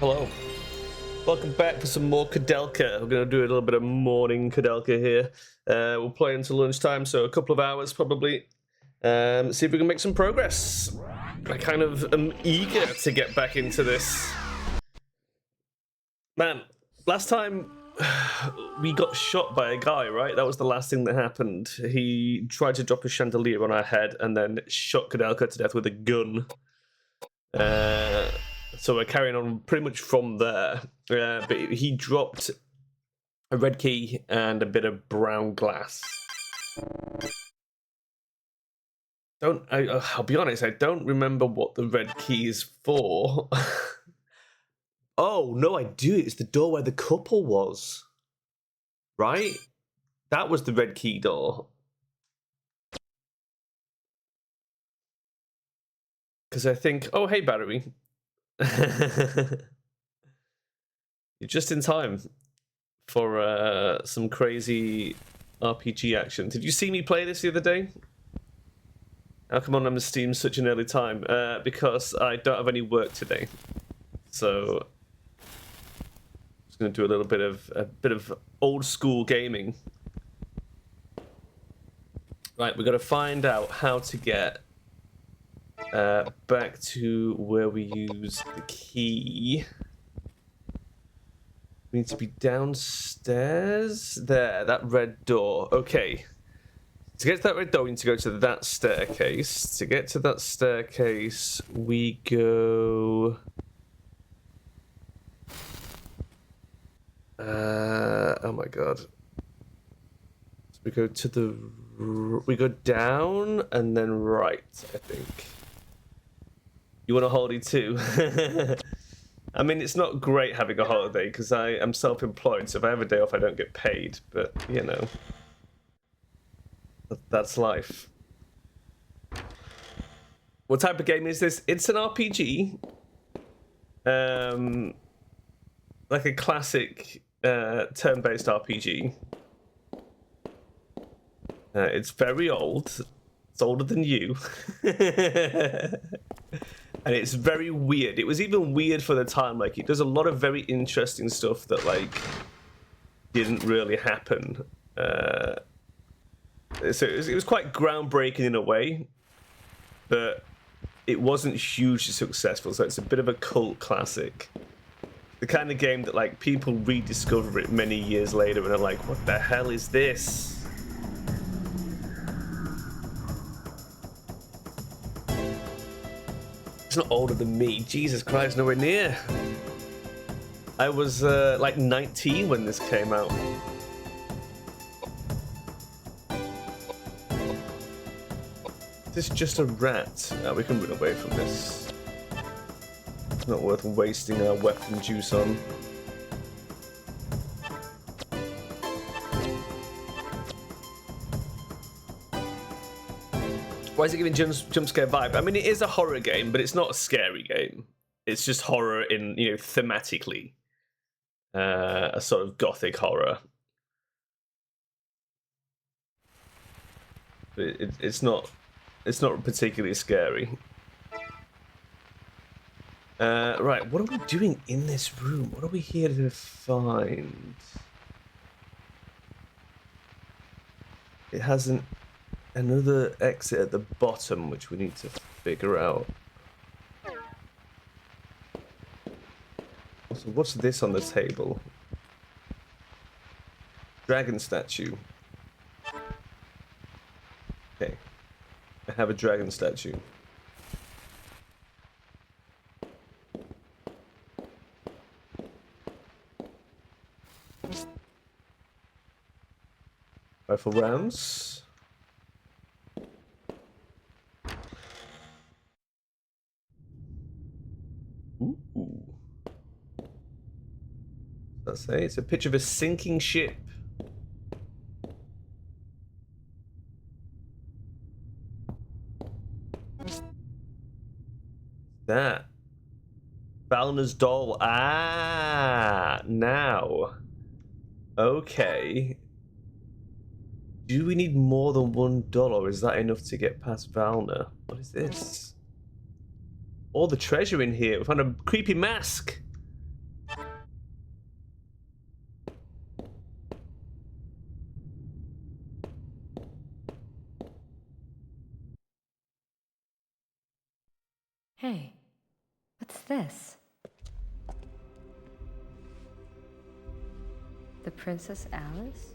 Hello. Welcome back for some more Koudelka. We're going to do a little bit of morning Koudelka here. We'll play until lunchtime, so a couple of hours probably. See if we can make some progress. I kind of am eager to get back into this. Man, last time we got shot by a guy, right? That was the last thing that happened. He tried to drop a chandelier on our head and then shot Koudelka to death with a gun. So we're carrying on pretty much from there. But he dropped a red key and a bit of brown glass. I'll be honest, I don't remember what the red key is for. Oh, no, I do. It's the door where the couple was. Right? That was the red key door. Because I think... Oh, hey, battery. You're just in time for some crazy RPG action. Did you see me play this the other day? How come on Steam such an early time? Because I don't have any work today, so I'm just going to do a bit of old school gaming. Right, we've got to find out how to get back to where we use the key. We need to be downstairs. There, that red door. Okay. To get to that red door, we need to go to that staircase. To get to that staircase, we go... oh my god. So we go to the... We go down and then right, I think. You want a holiday too? I mean, it's not great having a holiday because I am self-employed, so if I have a day off, I don't get paid. But, you know, that's life. What type of game is this? It's an RPG. Like a classic turn-based RPG. It's very old. It's older than you. And it's very weird. It was even weird for the time. Like, it does a lot of very interesting stuff that, like, didn't really happen. So it was quite groundbreaking in a way, but it wasn't hugely successful. So it's a bit of a cult classic. The kind of game that, like, people rediscover it many years later and are like, what the hell is this? It's not older than me. Jesus Christ, nowhere near. I was like 19 when this came out. Is this just a rat? We can run away from this. It's not worth wasting our weapon juice on. Why is it giving jump scare vibe? I mean, it is a horror game, but it's not a scary game. It's just horror in, you know, thematically. A sort of gothic horror. But it's not particularly scary. Right, what are we doing in this room? What are we here to find? It hasn't... Another exit at the bottom, which we need to figure out. So what's this on the table? Dragon statue. Okay. I have a dragon statue. Rifle rounds. Ooh. Let's say it's a picture of a sinking ship. That Balner's doll. Ah, now. Okay. Do we need more than $1, or is that enough to get past Valner? What is this? All the treasure in here. We found a creepy mask. What's this? The Princess Alice?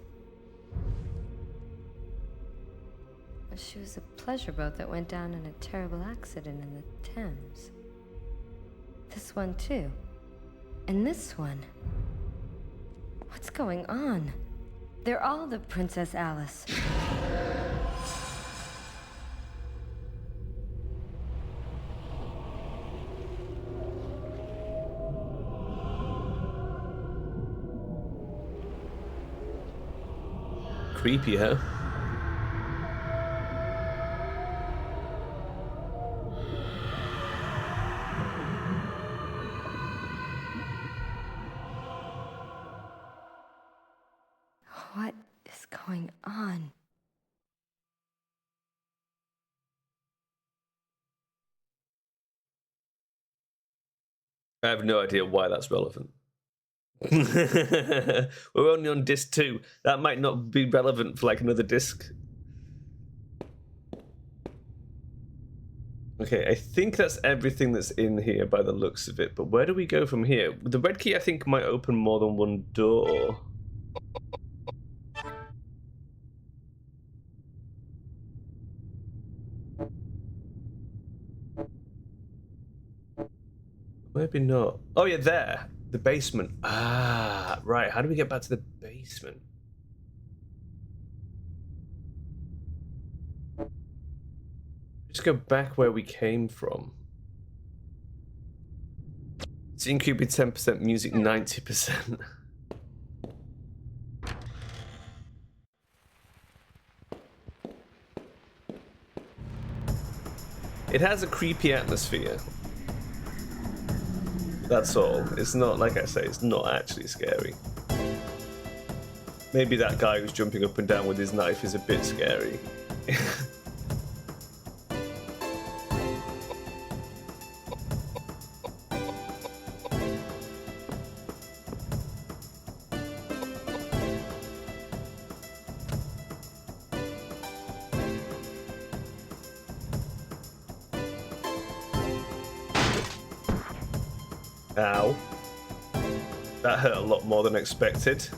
She was a pleasure boat that went down in a terrible accident in the Thames. This one too. And this one. What's going on? They're all the Princess Alice. Creepy, huh? What is going on? I have no idea why that's relevant. We're only on disc 2. That might not be relevant for like another disc. Okay, I think that's everything that's in here by the looks of it, but where do we go from here? The red key, I think, might open more than one door. Maybe not. Oh yeah, there. The basement. Ah, right. How do we get back to the basement? Just go back where we came from. Scene creepy 10%, music 90%. It has a creepy atmosphere. That's all. It's not, like I say, it's not actually scary. Maybe that guy who's jumping up and down with his knife is a bit scary. Ow. That hurt a lot more than expected.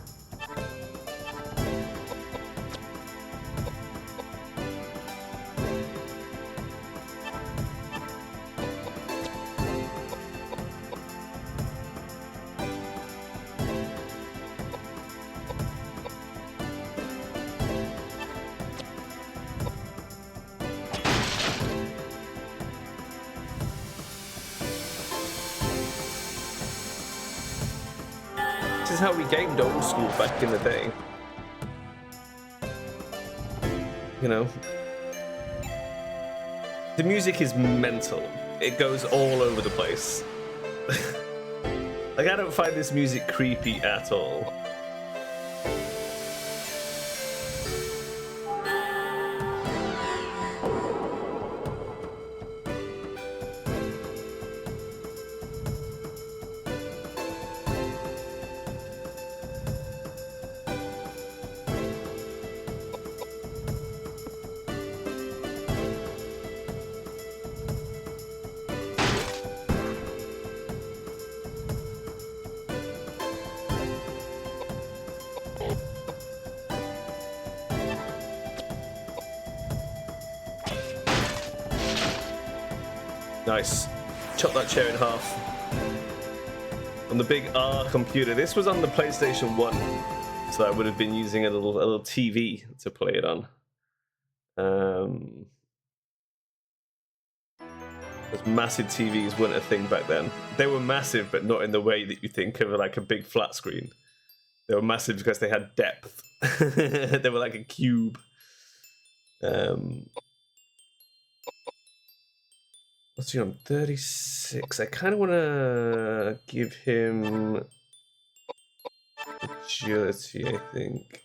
This is how we gamed old school back in the day. You know? The music is mental. It goes all over the place. Like, I don't find this music creepy at all. Nice. Chop that chair in half. On the big R computer. This was on the PlayStation 1, so I would have been using a little TV to play it on. Those massive TVs weren't a thing back then. They were massive, but not in the way that you think of like a big flat screen. They were massive because they had depth. They were like a cube. What's he on? 36. I kind of want to give him agility, I think.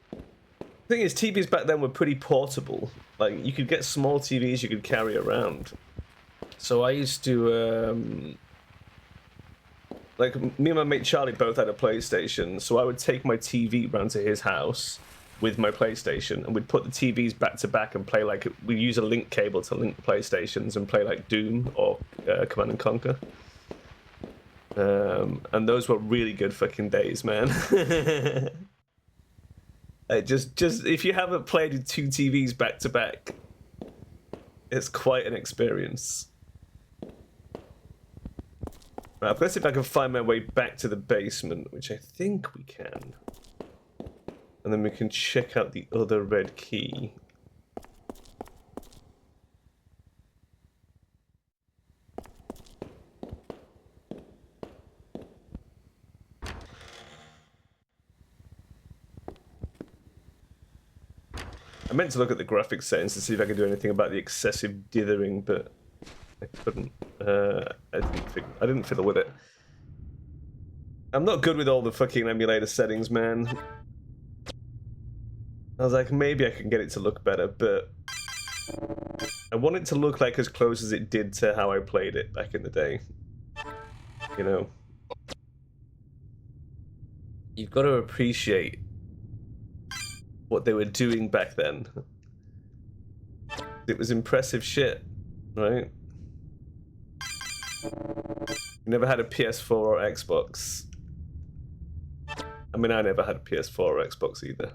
The thing is, TVs back then were pretty portable. Like, you could get small TVs you could carry around. So I used to, like, me and my mate Charlie both had a PlayStation, so I would take my TV round to his house, with my PlayStation, and we'd put the TVs back to back and play like we use a link cable to link PlayStations and play like Doom or Command and Conquer. And those were really good fucking days, man. Just if you haven't played with 2 TVs back to back, it's quite an experience. Right, let's see if I can find my way back to the basement, which I think we can. And then we can check out the other red key. I meant to look at the graphics settings to see if I could do anything about the excessive dithering, but I couldn't. I didn't fiddle with it. I'm not good with all the fucking emulator settings, man. I was like, maybe I can get it to look better, but I want it to look like as close as it did to how I played it back in the day. You know? You've got to appreciate what they were doing back then. It was impressive shit, right? You never had a PS4 or Xbox. I mean, I never had a PS4 or Xbox either.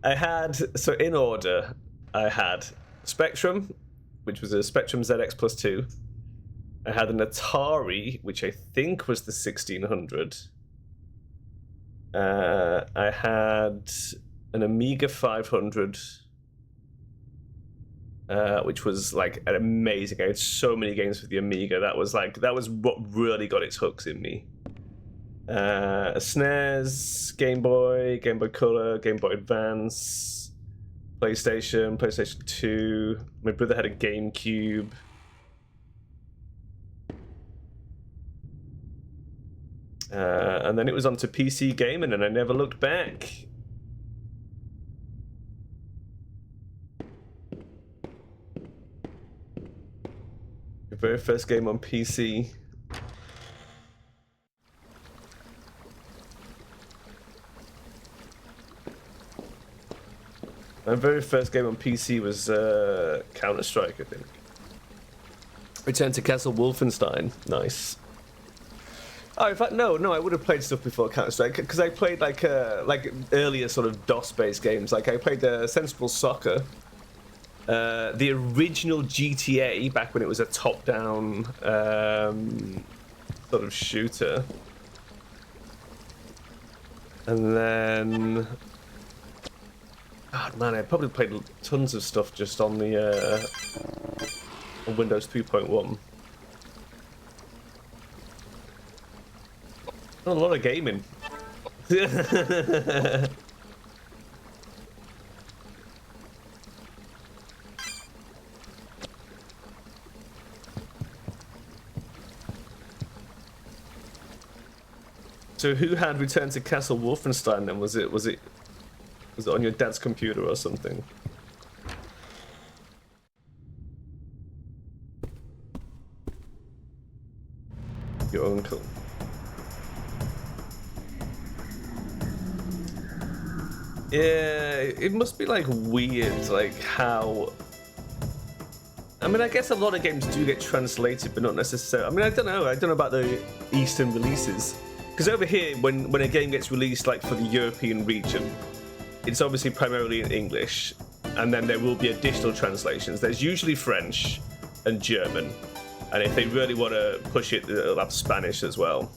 I had, so in order, I had Spectrum, which was a Spectrum ZX Plus 2. I had an Atari, which I think was the 1600. I had an Amiga 500, which was like an amazing. I had so many games for the Amiga. That was what really got its hooks in me. A SNES, Game Boy Color, Game Boy Advance, PlayStation 2. My brother had a GameCube. And then it was onto PC gaming, and I never looked back. The very first game on PC. My very first game on PC was Counter-Strike, I think. Return to Castle Wolfenstein. Nice. Oh, in fact, no, I would have played stuff before Counter-Strike, because I played like earlier sort of DOS-based games. Like I played Sensible Soccer, the original GTA back when it was a top-down sort of shooter, and then, God, man, I probably played tons of stuff just on the on Windows 3.1. Not a lot of gaming. So who had Return to Castle Wolfenstein then? Was it on your dad's computer or something? Your uncle. Yeah, it must be like weird, like how. I mean, I guess a lot of games do get translated, but not necessarily. I mean, I don't know about the Eastern releases, because over here, when a game gets released, like for the European region, it's obviously primarily in English, and then there will be additional translations. There's usually French and German, and if they really want to push it, they'll have Spanish as well.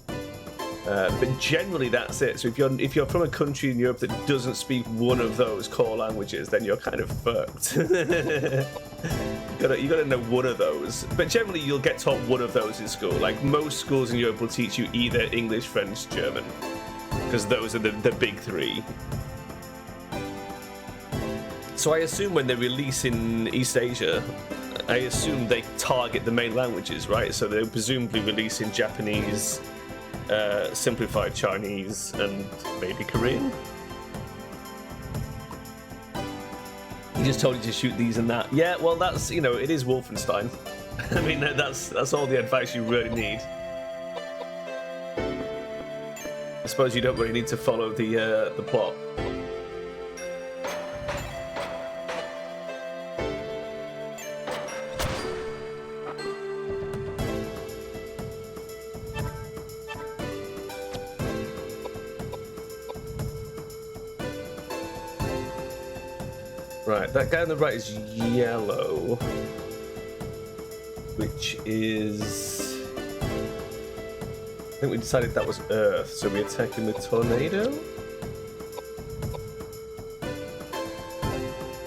But generally that's it. So if you're from a country in Europe that doesn't speak one of those core languages, then you're kind of fucked. you gotta know one of those. But generally you'll get taught one of those in school. Like most schools in Europe will teach you either English, French, German, because those are the big three. So I assume when they release in East Asia, I assume they target the main languages, right? So they'll presumably release in Japanese, simplified Chinese, and maybe Korean. He just told you to shoot these and that. Yeah, well, that's, you know, it is Wolfenstein. I mean, that's all the advice you really need. suppose you don't really need to follow the plot. Right, that guy on the right is yellow, which is... I think we decided that was Earth, so we're attacking the tornado?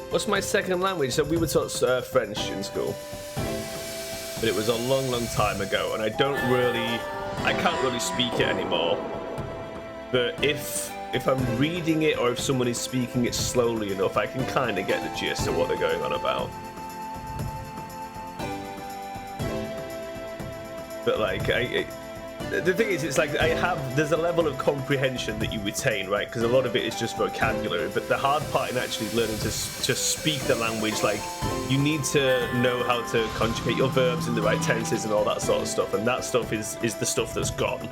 What's my second language? So we were taught French in school, but it was a long, long time ago, and I can't really speak it anymore. But if I'm reading it or if someone is speaking it slowly enough, I can kind of get the gist of what they're going on about. But like, the thing is, it's like there's a level of comprehension that you retain, right? Because a lot of it is just vocabulary. But the hard part in actually learning to speak the language, like, you need to know how to conjugate your verbs in the right tenses and all that sort of stuff. And that stuff is the stuff that's gone,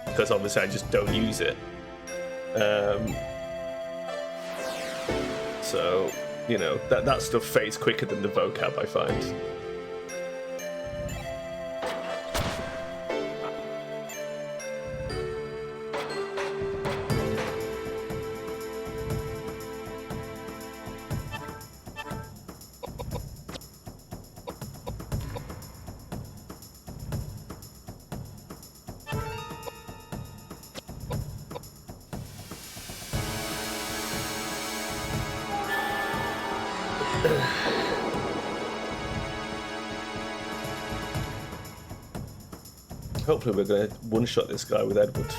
because obviously I just don't use it. So, you know, that stuff fades quicker than the vocab, I find. Hopefully we're going to one-shot this guy with Edward.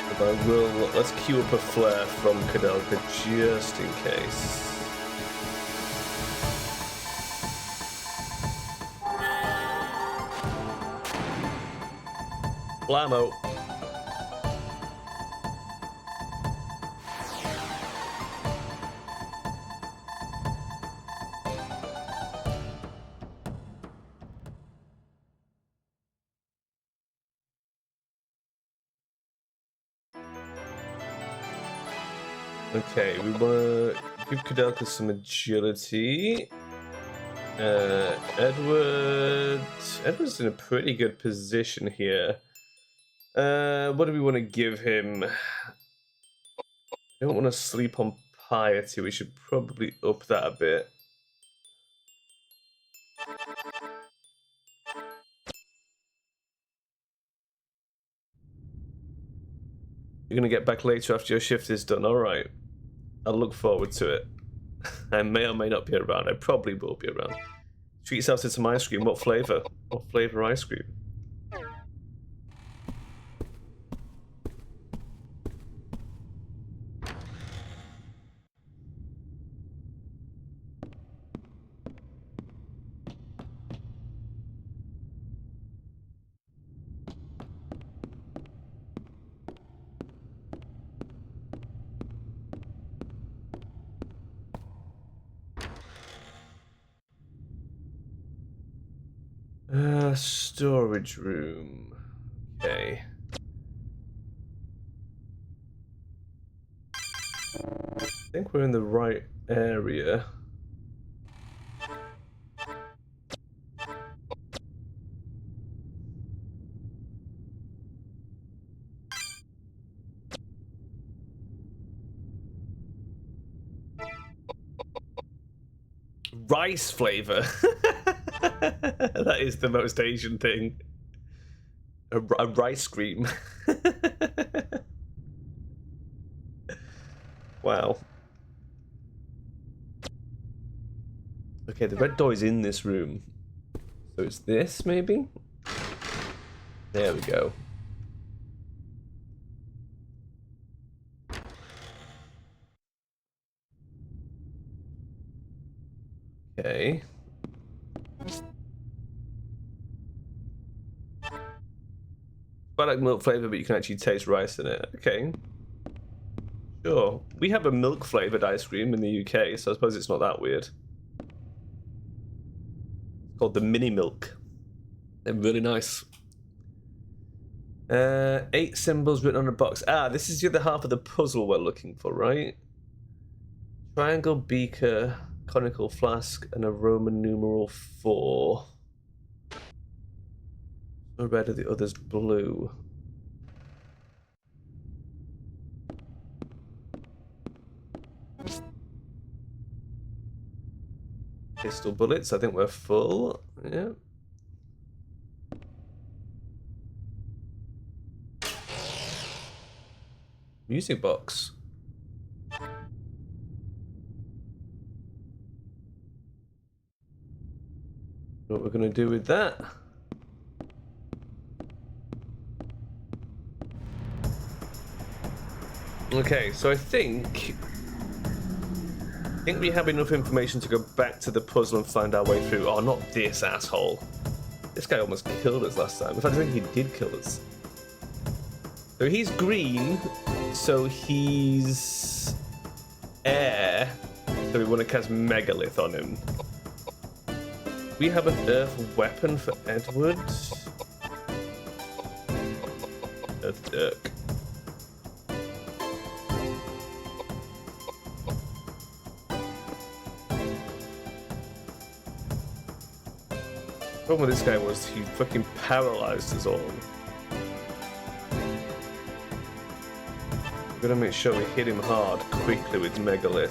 But I will... Let's queue up a flare from Koudelka just in case. Blammo. Okay, we want to give Koudelka some agility. Edward's in a pretty good position here. What do we want to give him? I don't want to sleep on piety. We should probably up that a bit. You're going to get back later after your shift is done. All right. I'll look forward to it. I may or may not be around. I probably will be around. Treat yourself to some ice cream. What flavour? What flavour ice cream? Storage room. Okay. I think we're in the right area. Rice flavor. That is the most Asian thing. A rice cream. Wow. Okay, the red door is in this room. So it's this, maybe? There we go. Okay. Quite like milk flavor, but you can actually taste rice in it. Okay. Sure. We have a milk flavored ice cream in the UK, so I suppose it's not that weird. It's called the mini milk. They're really nice. 8 symbols written on a box. Ah, this is the other half of the puzzle we're looking for, right? Triangle, beaker, conical flask, and a Roman numeral 4. The red are the others blue. Pistol bullets, I think we're full. Yeah. Music box. What we're gonna do with that? Okay, so I think we have enough information to go back to the puzzle and find our way through. Oh, not this asshole. This guy almost killed us last time. In fact, I think he did kill us. So he's green, so he's air. So we want to cast Megalith on him. We have an earth weapon for Edward. Earth Dirk. The problem with this guy was he fucking paralyzed us all. We're gonna make sure we hit him hard quickly with Megalith.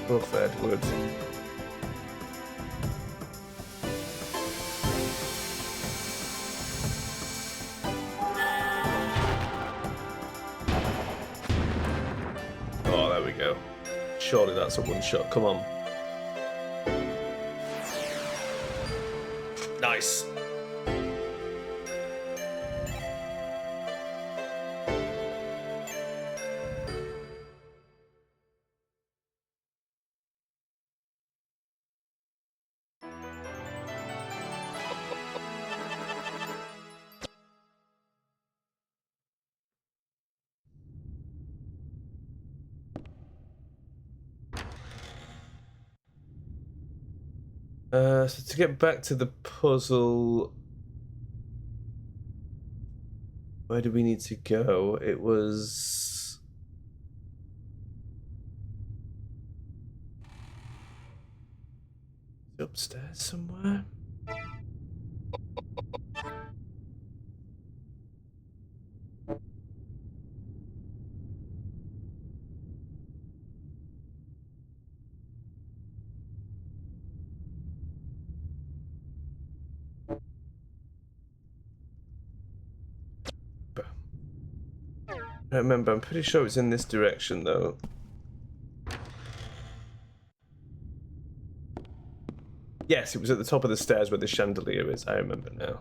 Buff Edward. Oh, there we go. Surely that's a one shot. Come on. Nice. So to get back to the puzzle, where do we need to go? It was upstairs somewhere. I don't remember. I'm pretty sure it's in this direction, though. Yes, it was at the top of the stairs where the chandelier is. I remember now.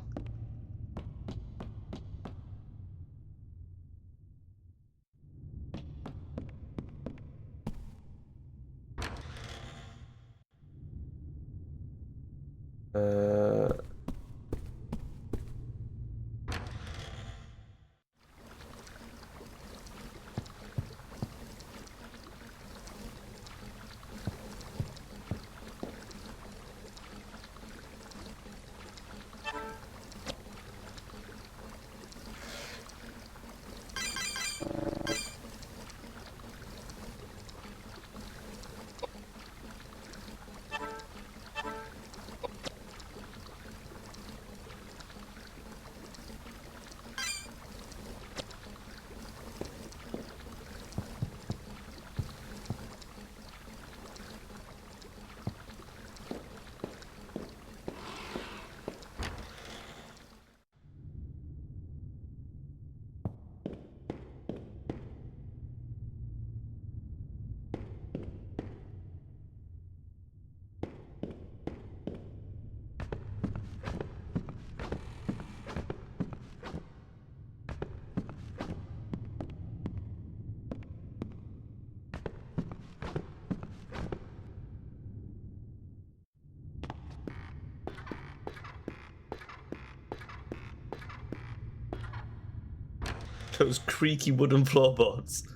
Those creaky wooden floorboards.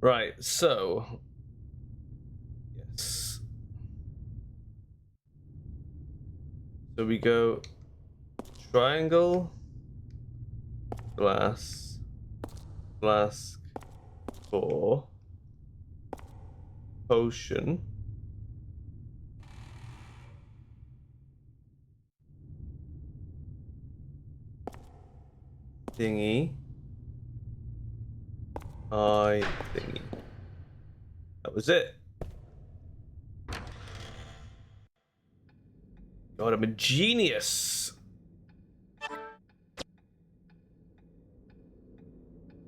Right, so yes. So we go triangle, glass, flask, 4, potion, thingy, eye, thingy. That was it. God, I'm a genius. I'm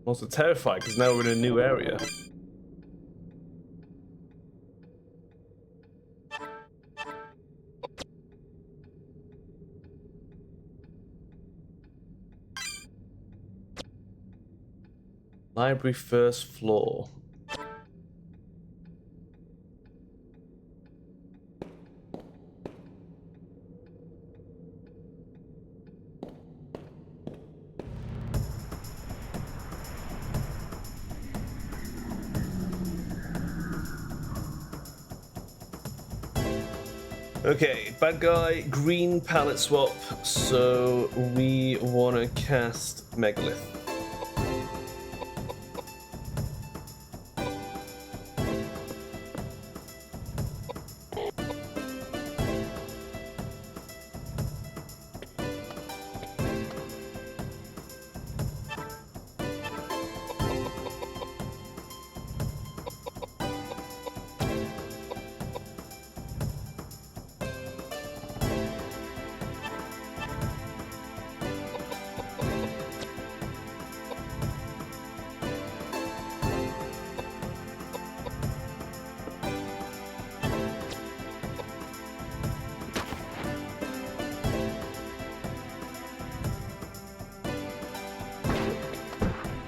also terrified because now we're in a new area. Library first floor. Okay, bad guy, green palette swap, so we want to cast Megalith.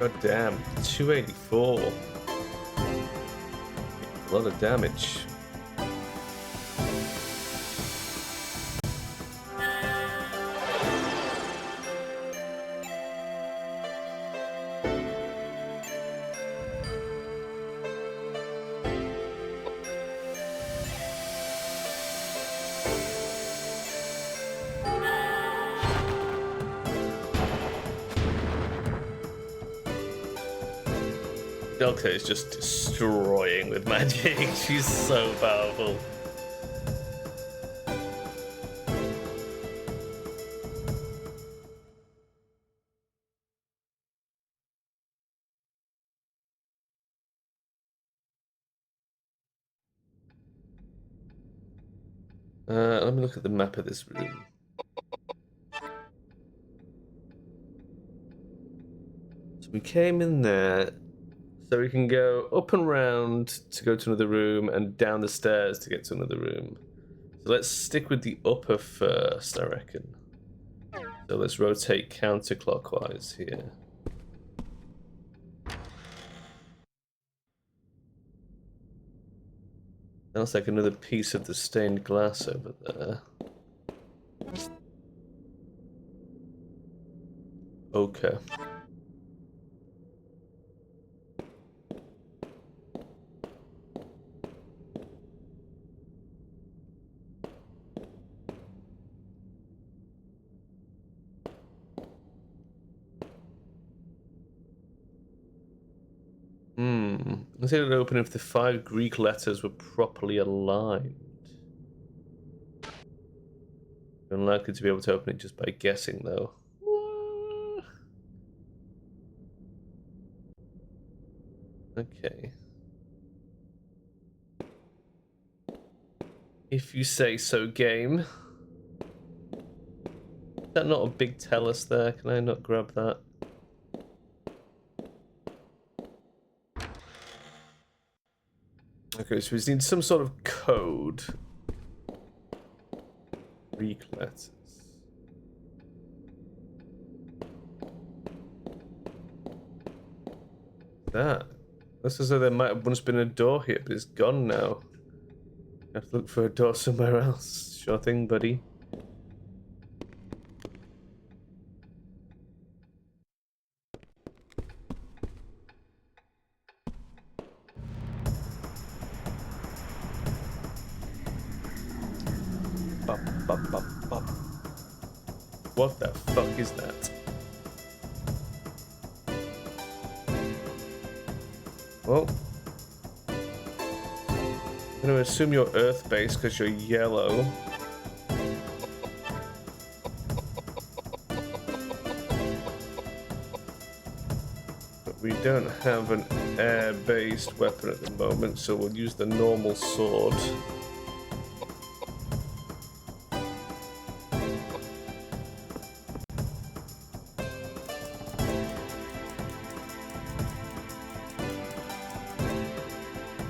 God damn, 284. A lot of damage. Koudelka is just destroying with magic. She's so powerful. Let me look at the map of this room. So we came in there, so we can go up and round to go to another room and down the stairs to get to another room. So let's stick with the upper first, I reckon. So let's rotate counterclockwise here. Sounds like another piece of the stained glass over there. Okay. I think it would open if the 5 Greek letters were properly aligned. You're unlikely to be able to open it just by guessing, though. Okay. If you say so, game. Is that not a big tellus there? Can I not grab that? Okay, so we need some sort of code. Greek letters. That. Looks as though there might have once been a door here, but it's gone now. I have to look for a door somewhere else. Sure thing, buddy. What the fuck is that? Well, I'm going to assume you're Earth-based because you're yellow. But we don't have an air-based weapon at the moment, so we'll use the normal sword.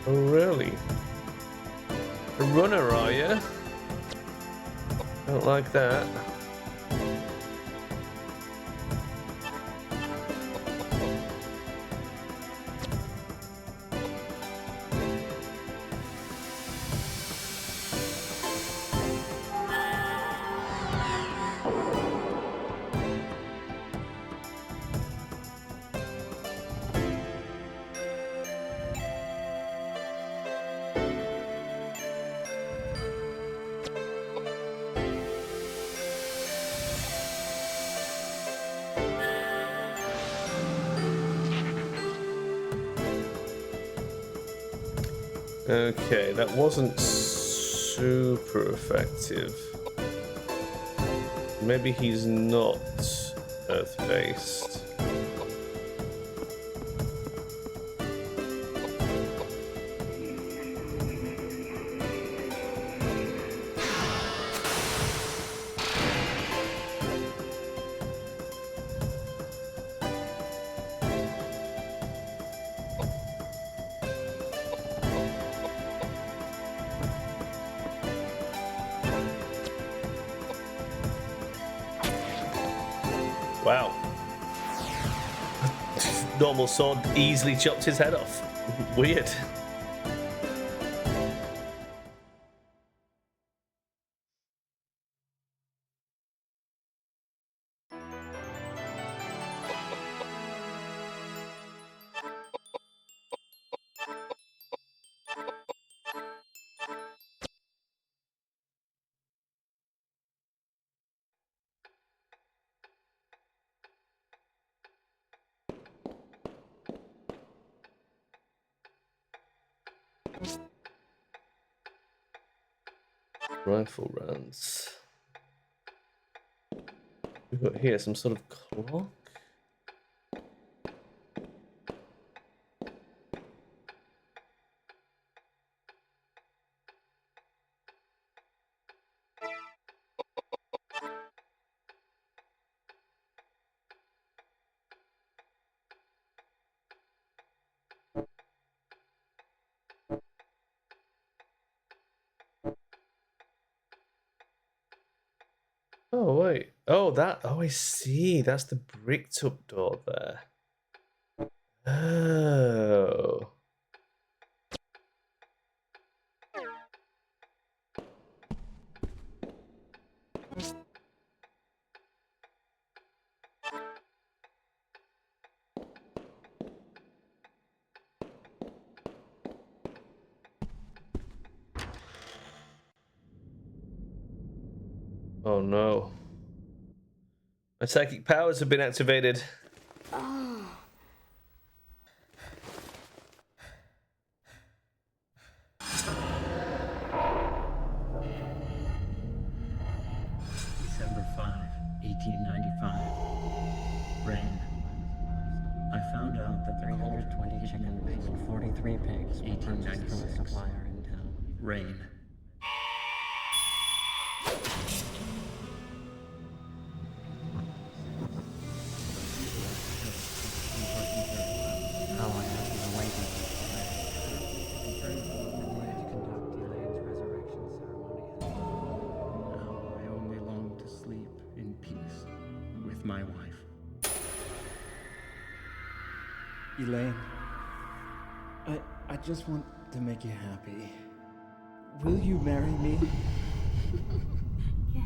Oh, really? A runner, are you? Don't like that. Okay, that wasn't super effective. Maybe he's not Earth-based. Wow. Normal sword easily chopped his head off. Weird. Rifle rounds. We've got here some sort of clock. Oh wait. Oh that. Oh, I see. That's the bricked up door there. Oh. Oh no. My psychic powers have been activated. December 5, 1895. Rain. I found out that the 320 chickens and 43 pigs were purchased from a supplier in town. Rain. How I have been waiting to conduct Elaine's resurrection ceremony. Now I only long to sleep in peace with my wife. Elaine, I just want to make you happy. Will you marry me? Yes.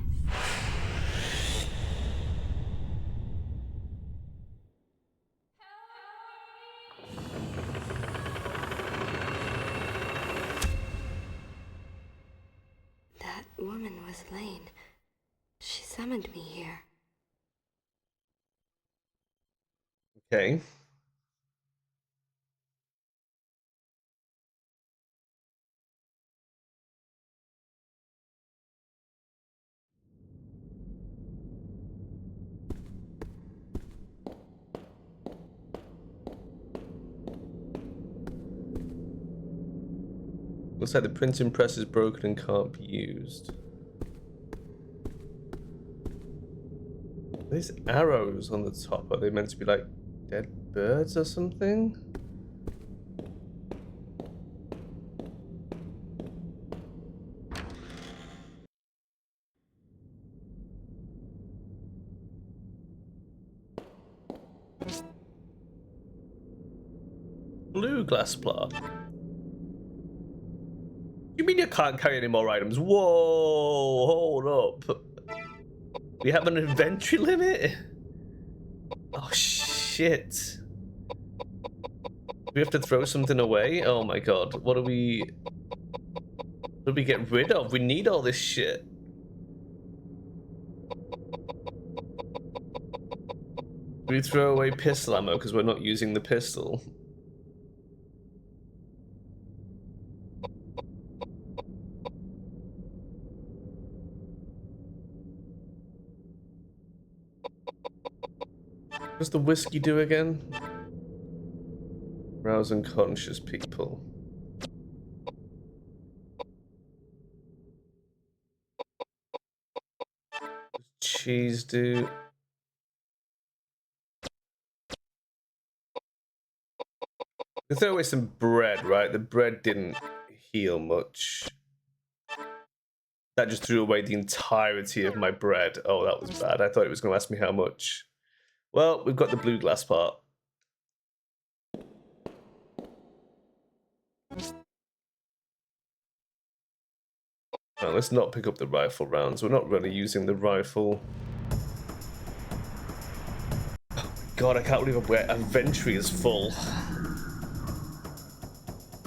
That woman. woman was Lane. She summoned me here. Okay. Looks like the printing press is broken and can't be used. These arrows on the top, are they meant to be like dead birds or something? Blue glass plot. You mean you can't carry any more items? Whoa, hold up. We have an inventory limit? Oh shit. We have to throw something away? Oh my god. What do we get rid of? We need all this shit. Do we throw away pistol ammo because we're not using the pistol? What does the whiskey do again? Rouse unconscious people. Cheese do. We throw away some bread, right? The bread didn't heal much. That just threw away the entirety of my bread. Oh, that was bad. I thought it was going to ask me how much. Well, we've got the blue glass part. Well, let's not pick up the rifle rounds. We're not really using the rifle. Oh my god, I can't believe our inventory is full.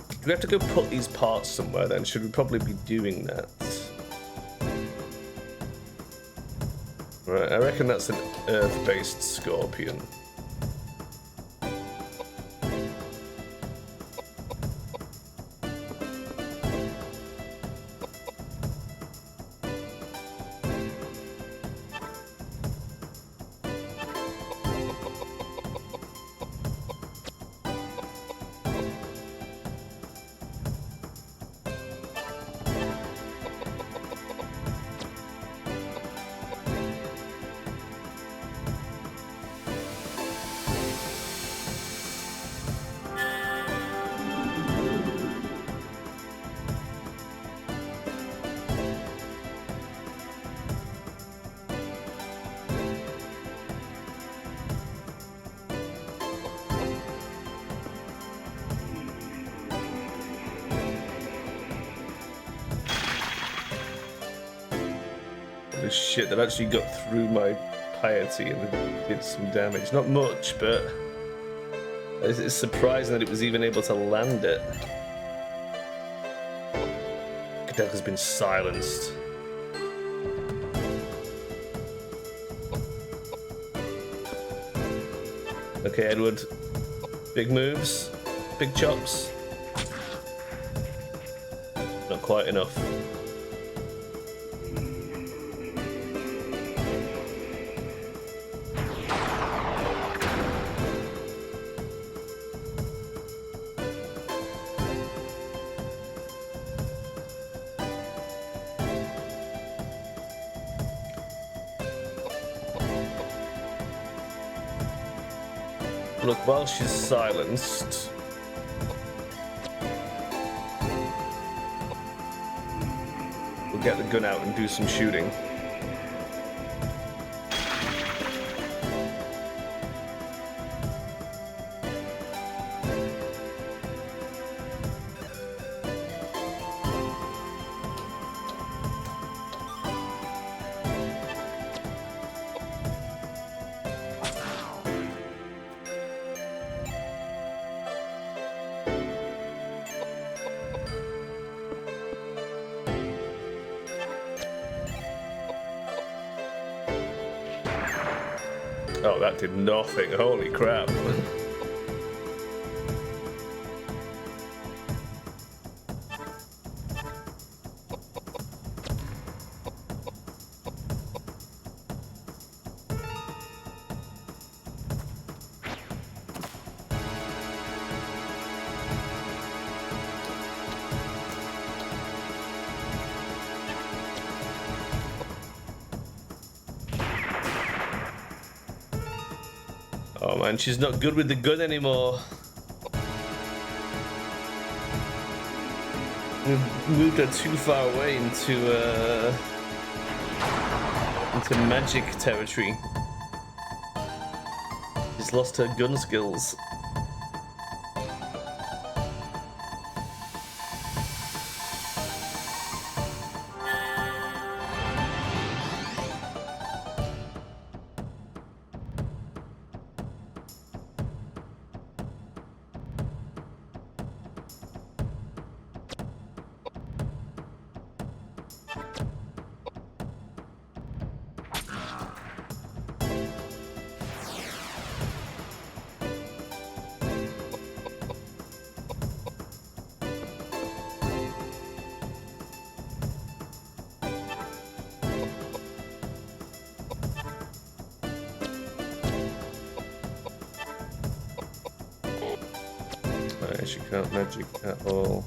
Do we have to go put these parts somewhere then? Should we probably be doing that? Right, I reckon that's an earth-based scorpion. Shit, that actually got through my piety and did some damage. Not much, but it's surprising that it was even able to land it. Koudelka's been silenced. Okay, Edward. Big moves. Big chops. Not quite enough. Look, while she's silenced, we'll get the gun out and do some shooting. Oh, that did nothing. Holy crap. Oh man, she's not good with the gun anymore. We've moved her too far away into magic territory. She's lost her gun skills. She can't magic at all.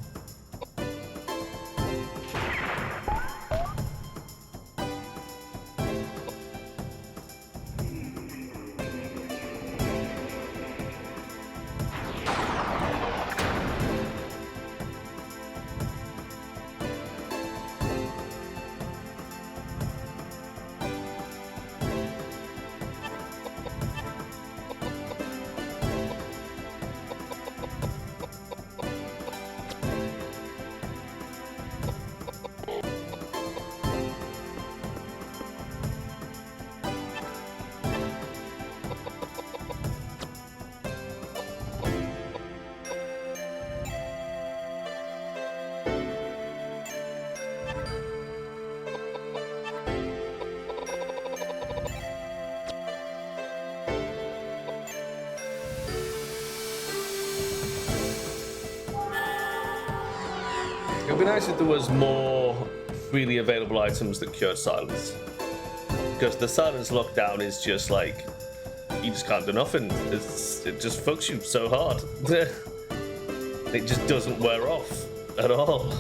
It would be nice if there was more freely available items that cured silence. Because the silence lockdown is just like, you just can't do nothing. It just fucks you so hard. It just doesn't wear off at all.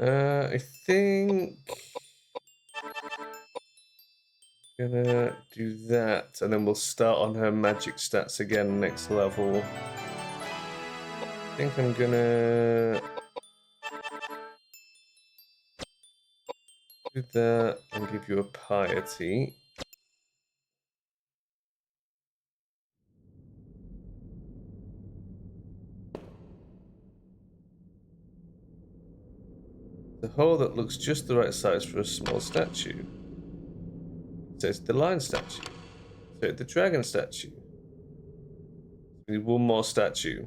I think I'm gonna do that, and then we'll start on her magic stats again next level. I think I'm gonna do that and give you a piety. The hole that looks just the right size for a small statue. So it's the lion statue. So it's the dragon statue. We need one more statue.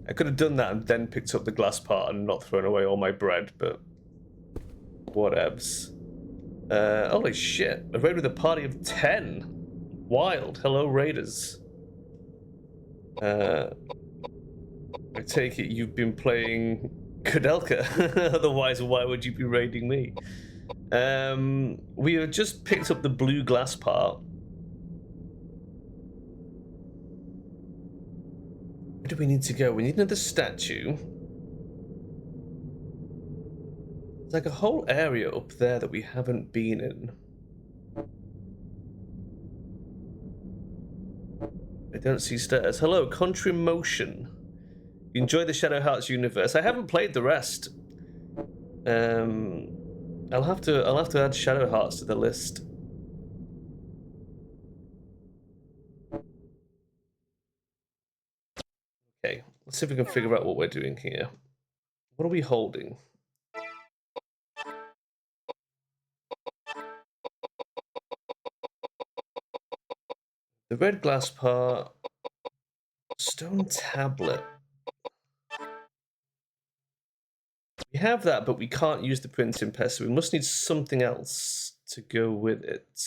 I could have done that and then picked up the glass part and not thrown away all my bread, but whatevs. Holy shit, a raid with a party of 10. Wild. Hello, raiders. I take it you've been playing Koudelka. Otherwise, why would you be raiding me? We have just picked up the blue glass part. Where do we need to go? We need another statue. There's like a whole area up there that we haven't been in. don't see stairs. Hello, Country Motion. You enjoy the Shadow Hearts universe. I haven't played the rest. I'll have to add Shadow Hearts to the list. Okay, let's see if we can figure out what we're doing here. What are we holding? The red glass part, stone tablet. We have that, but we can't use the printing press, so we must need something else to go with it.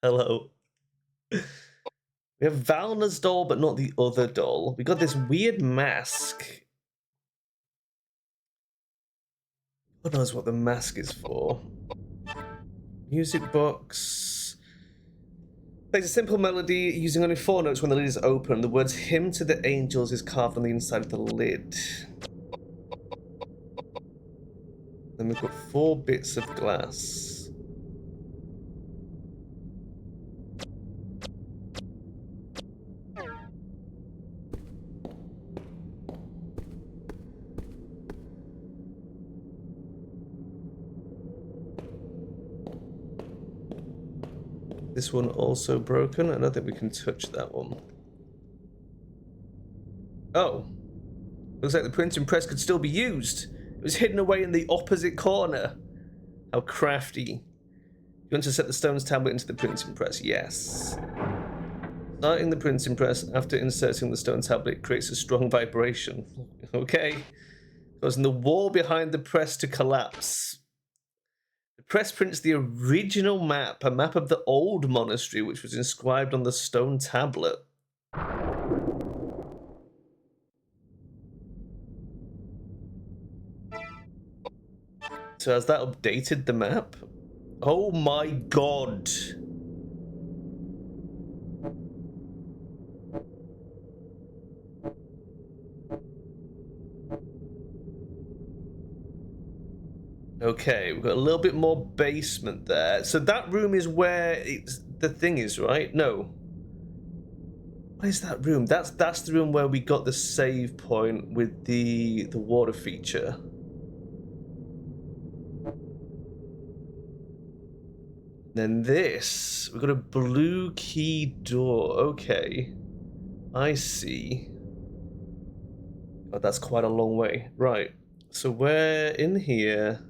Hello. We have Valna's doll, but not the other doll. We got this weird mask. Who knows what the mask is for? Music box. Plays a simple melody using only 4 notes when the lid is open. The words "Hymn to the Angels" is carved on the inside of the lid. Then we've got 4 bits of glass. This one also broken. I don't think we can touch that one. Oh. Looks like the printing press could still be used. It was hidden away in the opposite corner. How crafty. You want to set the stone's tablet into the printing press? Yes. Starting the printing press after inserting the stone tablet creates a strong vibration. Okay. Causing the wall behind the press to collapse. The press prints the original map, a map of the old monastery, which was inscribed on the stone tablet. So has that updated the map? Oh my god. Okay, we've got a little bit more basement there. So that room is where the thing is, right? No. What is that room? That's the room where we got the save point with the water feature. Then this, we've got a blue key door. Okay, I see. Oh, that's quite a long way. Right, so we're in here.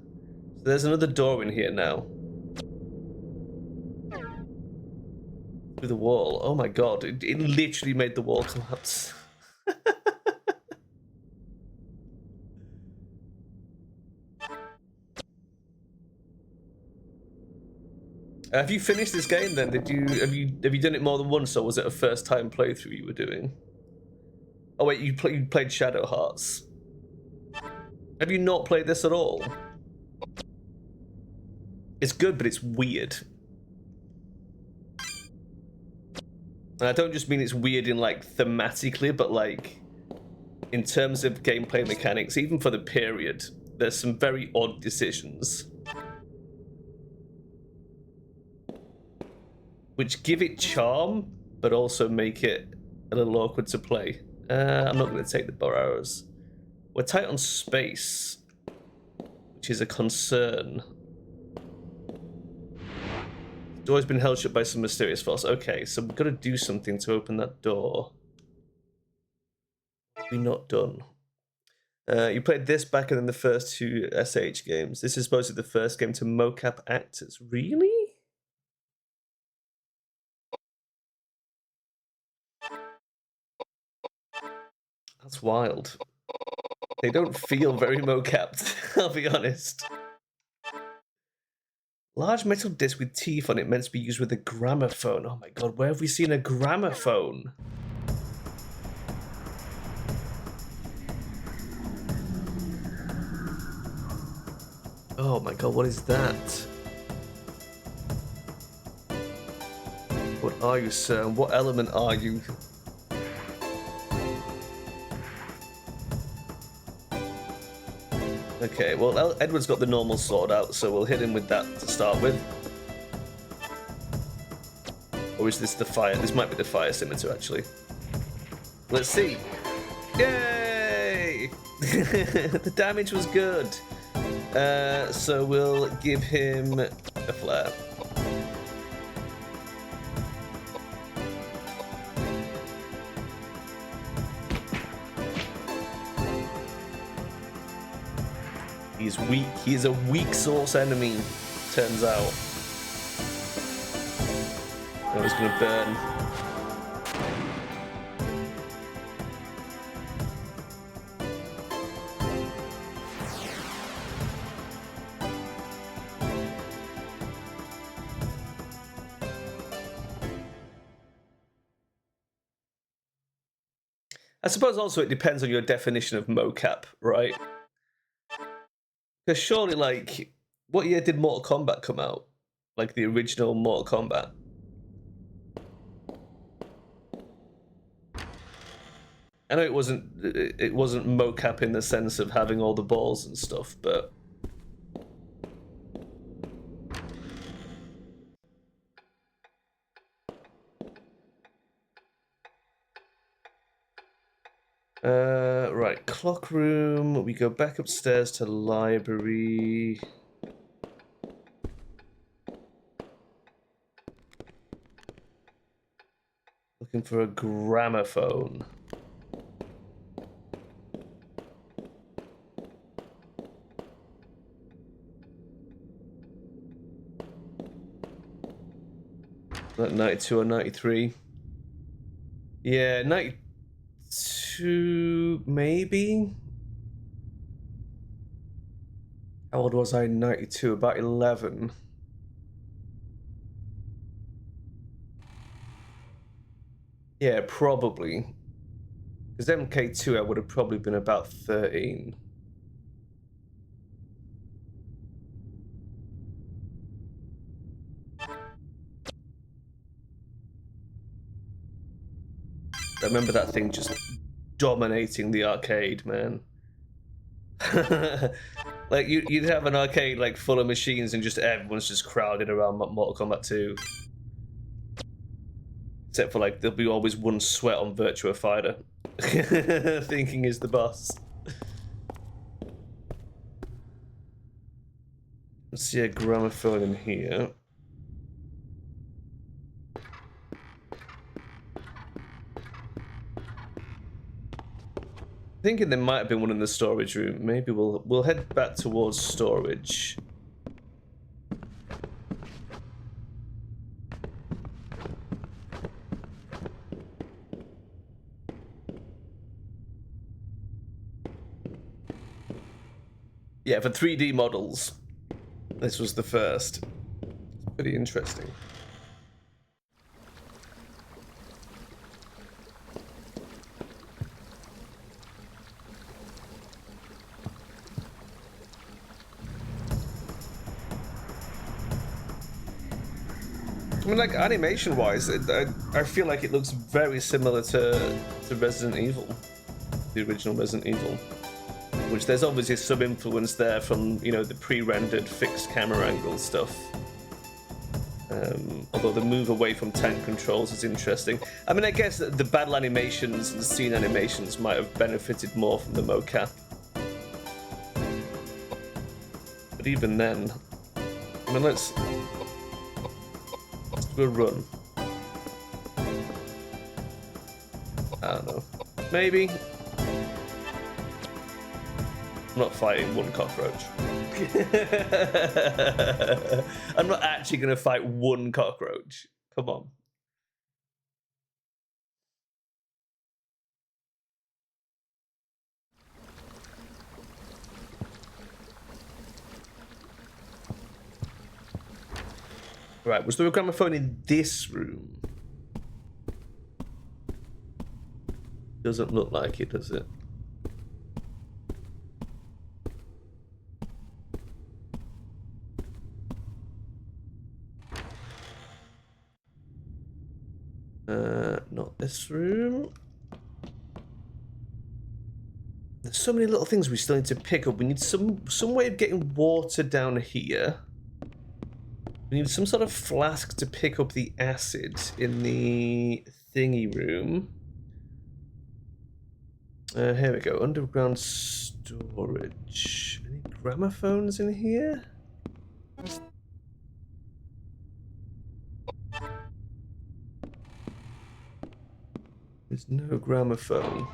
So there's another door in here now. Through the wall. Oh my god, it literally made the wall collapse. Have you finished this game then? Have you done it more than once, or was it a first time playthrough you were doing? Oh wait, you played Shadow Hearts. Have you not played this at all? It's good, but it's weird. And I don't just mean it's weird in like thematically, but like in terms of gameplay mechanics, even for the period, there's some very odd decisions. Which give it charm, but also make it a little awkward to play. I'm not going to take the borrows. We're tight on space, which is a concern. The door's been held shut by some mysterious force. Okay, so we've got to do something to open that door. We're not done. You played this back in the first 2 SH games. This is supposedly the first game to mocap actors. Really? That's wild. They don't feel very mocapped, I'll be honest. Large metal disc with teeth on it meant to be used with a gramophone. Oh my god, where have we seen a gramophone? Oh my god, what is that? What are you, sir? What element are you? Okay, well, Edward's got the normal sword out, so we'll hit him with that to start with. Or is this the fire? This might be the fire scimitar, actually. Let's see. Yay! The damage was good. So we'll give him a flare. He's weak. He is a weak source enemy, turns out. Oh, he's gonna burn. I suppose also it depends on your definition of mocap, right? Because surely, like, what year did Mortal Kombat come out? Like the original Mortal Kombat? I know it wasn't mocap in the sense of having all the balls and stuff, but right, clock room. We go back upstairs to library. Looking for a gramophone. Like 92 or 93. Yeah, 92 maybe? How old was I in 92? About 11. Yeah, probably. Because MK2 I would have probably been about 13. I remember that thing just dominating the arcade, man. Like you'd have an arcade like full of machines and just everyone's just crowded around Mortal Kombat 2. Except for like there'll be always one sweat on Virtua Fighter. Thinking he's the boss. Let's see a gramophone in here. Thinking there might have been one in the storage room. Maybe we'll head back towards storage. Yeah, for 3D models, this was the first. Pretty interesting. I mean, like, animation-wise, I feel like it looks very similar to Resident Evil, the original Resident Evil, which there's obviously some influence there from, you know, the pre-rendered fixed camera angle stuff. Although the move away from tank controls is interesting. I mean, I guess the battle animations and scene animations might have benefited more from the mocap. But even then, I mean, let's do a run. I don't know. Maybe. I'm not fighting one cockroach. I'm not actually going to fight one cockroach. Come on. Right, was there a gramophone in this room? Doesn't look like it, does it? Not this room. There's so many little things we still need to pick up. We need some way of getting water down here. We need some sort of flask to pick up the acid in the thingy room. Here we go. Underground storage. Any gramophones in here? There's no gramophone.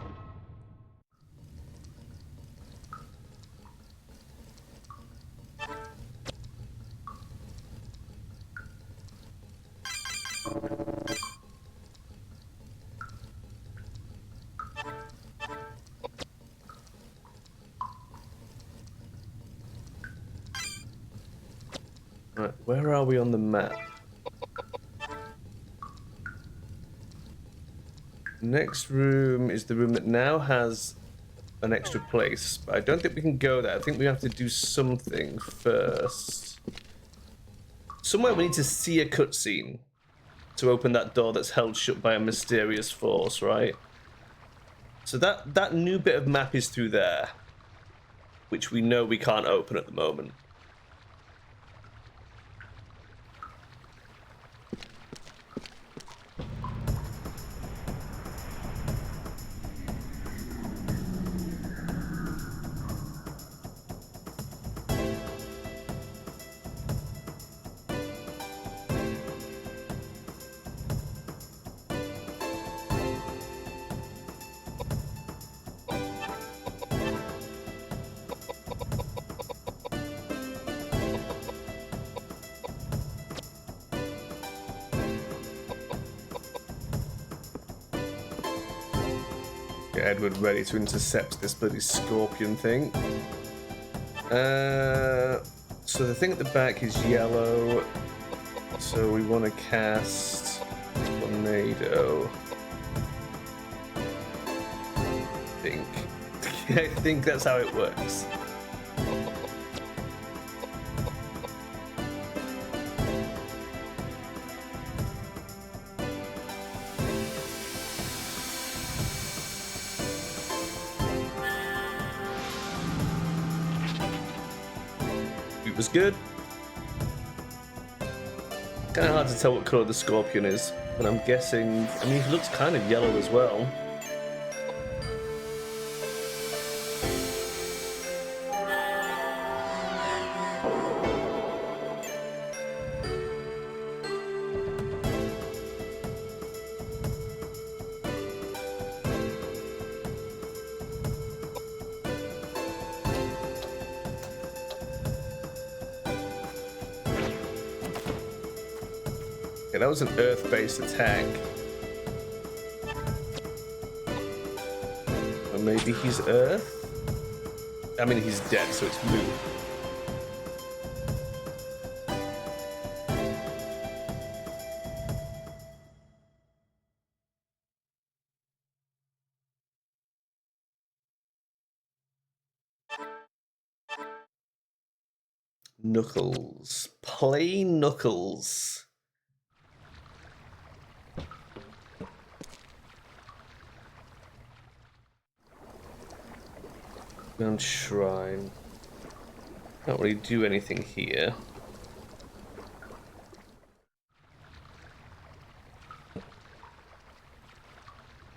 Right, where are we on the map? Next room is the room that now has an extra place, but I don't think we can go there. I think we have to do something first. Somewhere we need to see a cutscene to open that door that's held shut by a mysterious force, right? So that new bit of map is through there, which we know we can't open at the moment. Get Edward ready to intercept this bloody scorpion thing. So the thing at the back is yellow. So we want to cast Tornado. I think that's how it works. It was good. Kind of hard to tell what colour the scorpion is, but I'm guessing. I mean, he looks kind of yellow as well. Okay, that was an Earth-based attack. Or maybe he's Earth? I mean, he's dead, so it's blue. Knuckles. Play Knuckles. Shrine. Can't really do anything here.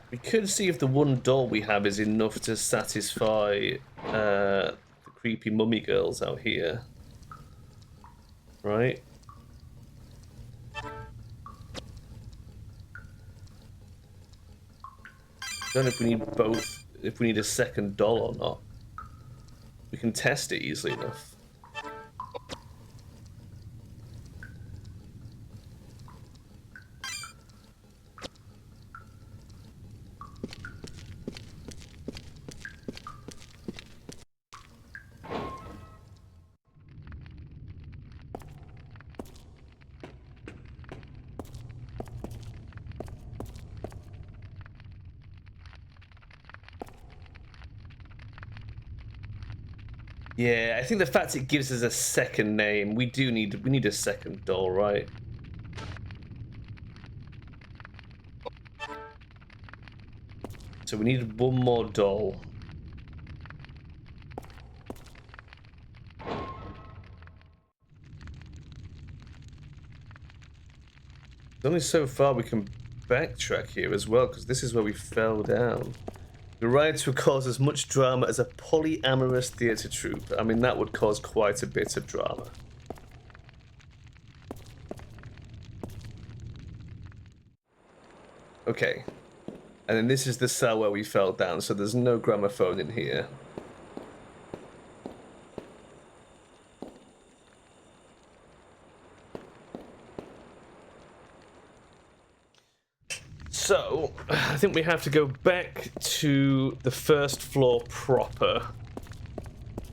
We could see if the one doll we have is enough to satisfy the creepy mummy girls out here. Right? Don't know if we need both, if we need a second doll or not. We can test it easily enough. Yeah, I think the fact it gives us a second name, we need a second doll, right? So we need one more doll. There's only so far we can backtrack here as well, because this is where we fell down. The riots would cause as much drama as a polyamorous theatre troupe. I mean, that would cause quite a bit of drama. Okay. And then this is the cell where we fell down, so there's no gramophone in here. So, I think we have to go back to the first floor proper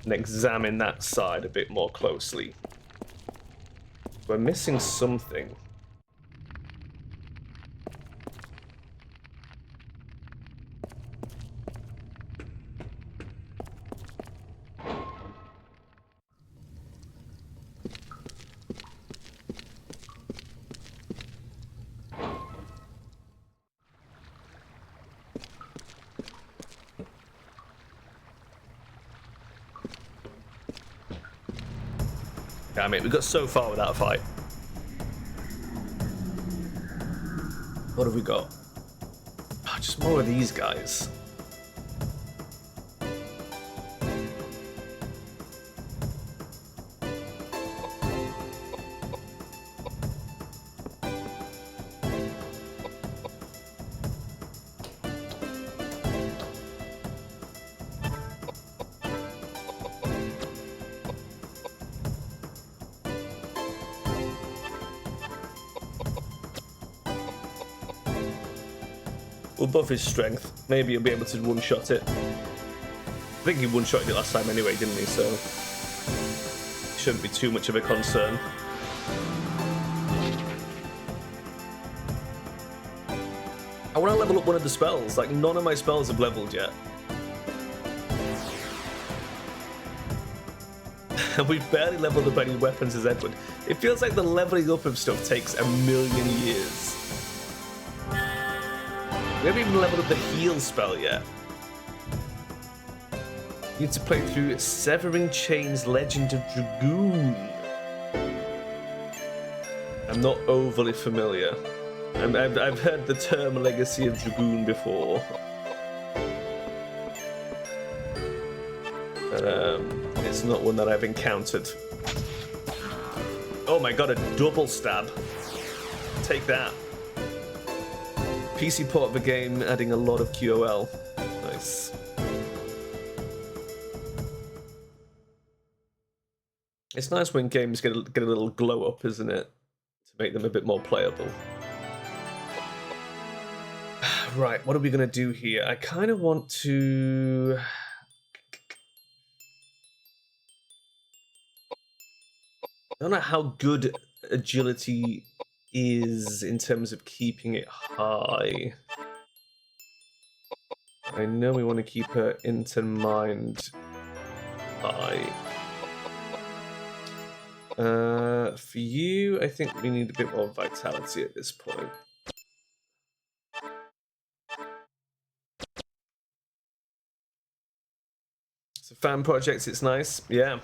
and examine that side a bit more closely. We're missing something. Damn it, we got so far without a fight. What have we got? Oh, just more of these guys. We'll buff his strength. Maybe he'll be able to one-shot it. I think he one-shotted it last time anyway, didn't he? So it shouldn't be too much of a concern. I want to level up one of the spells. Like, none of my spells have leveled yet. And we've barely leveled up any weapons as Edward. It feels like the leveling up of stuff takes a million years. We haven't even leveled up the heal spell yet. You need to play through Severing Chain's Legend of Dragoon. I'm not overly familiar. I've heard the term Legacy of Dragoon before. But it's not one that I've encountered. Oh my god, a double stab. Take that. PC port of the game, adding a lot of QOL. Nice. It's nice when games get a little glow up, isn't it? To make them a bit more playable. Right, what are we going to do here? I kind of want to... I don't know how good agility is in terms of keeping it high. I know we want to keep her into mind high. For you, I think we need a bit more vitality at this point. So fan projects, it's nice, yeah.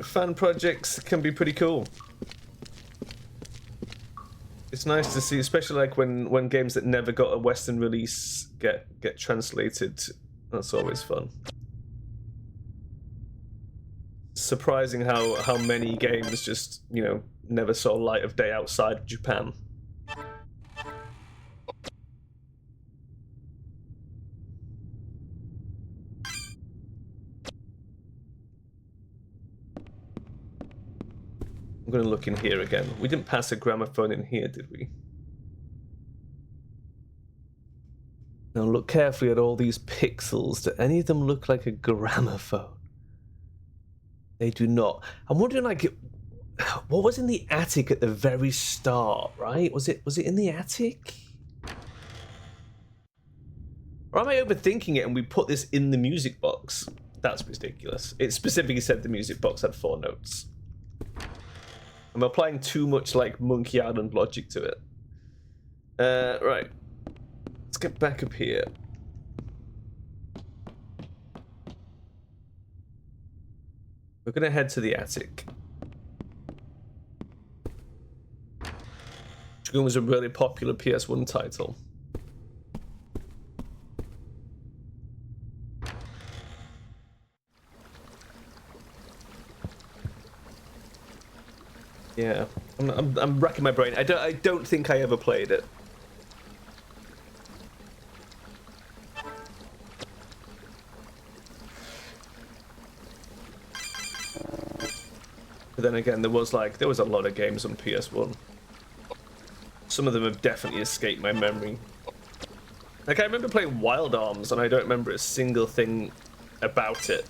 Fan projects can be pretty cool. It's nice to see, especially like when games that never got a Western release get translated. That's always fun. Surprising how many games just, you know, never saw light of day outside of Japan. I'm going to look in here again. We didn't pass a gramophone in here, did we? Now look carefully at all these pixels. Do any of them look like a gramophone? They do not. I'm wondering, like, what was in the attic at the very start, right? Was it in the attic? Or am I overthinking it and we put this in the music box? That's ridiculous. It specifically said the music box had 4 notes. I'm applying too much, like, Monkey Island logic to it. Right. Let's get back up here. We're gonna head to the attic. Dragoon was a really popular PS1 title. Yeah, I'm racking my brain. I don't think I ever played it. But then again, there was a lot of games on PS1. Some of them have definitely escaped my memory. Like, I remember playing Wild Arms, and I don't remember a single thing about it.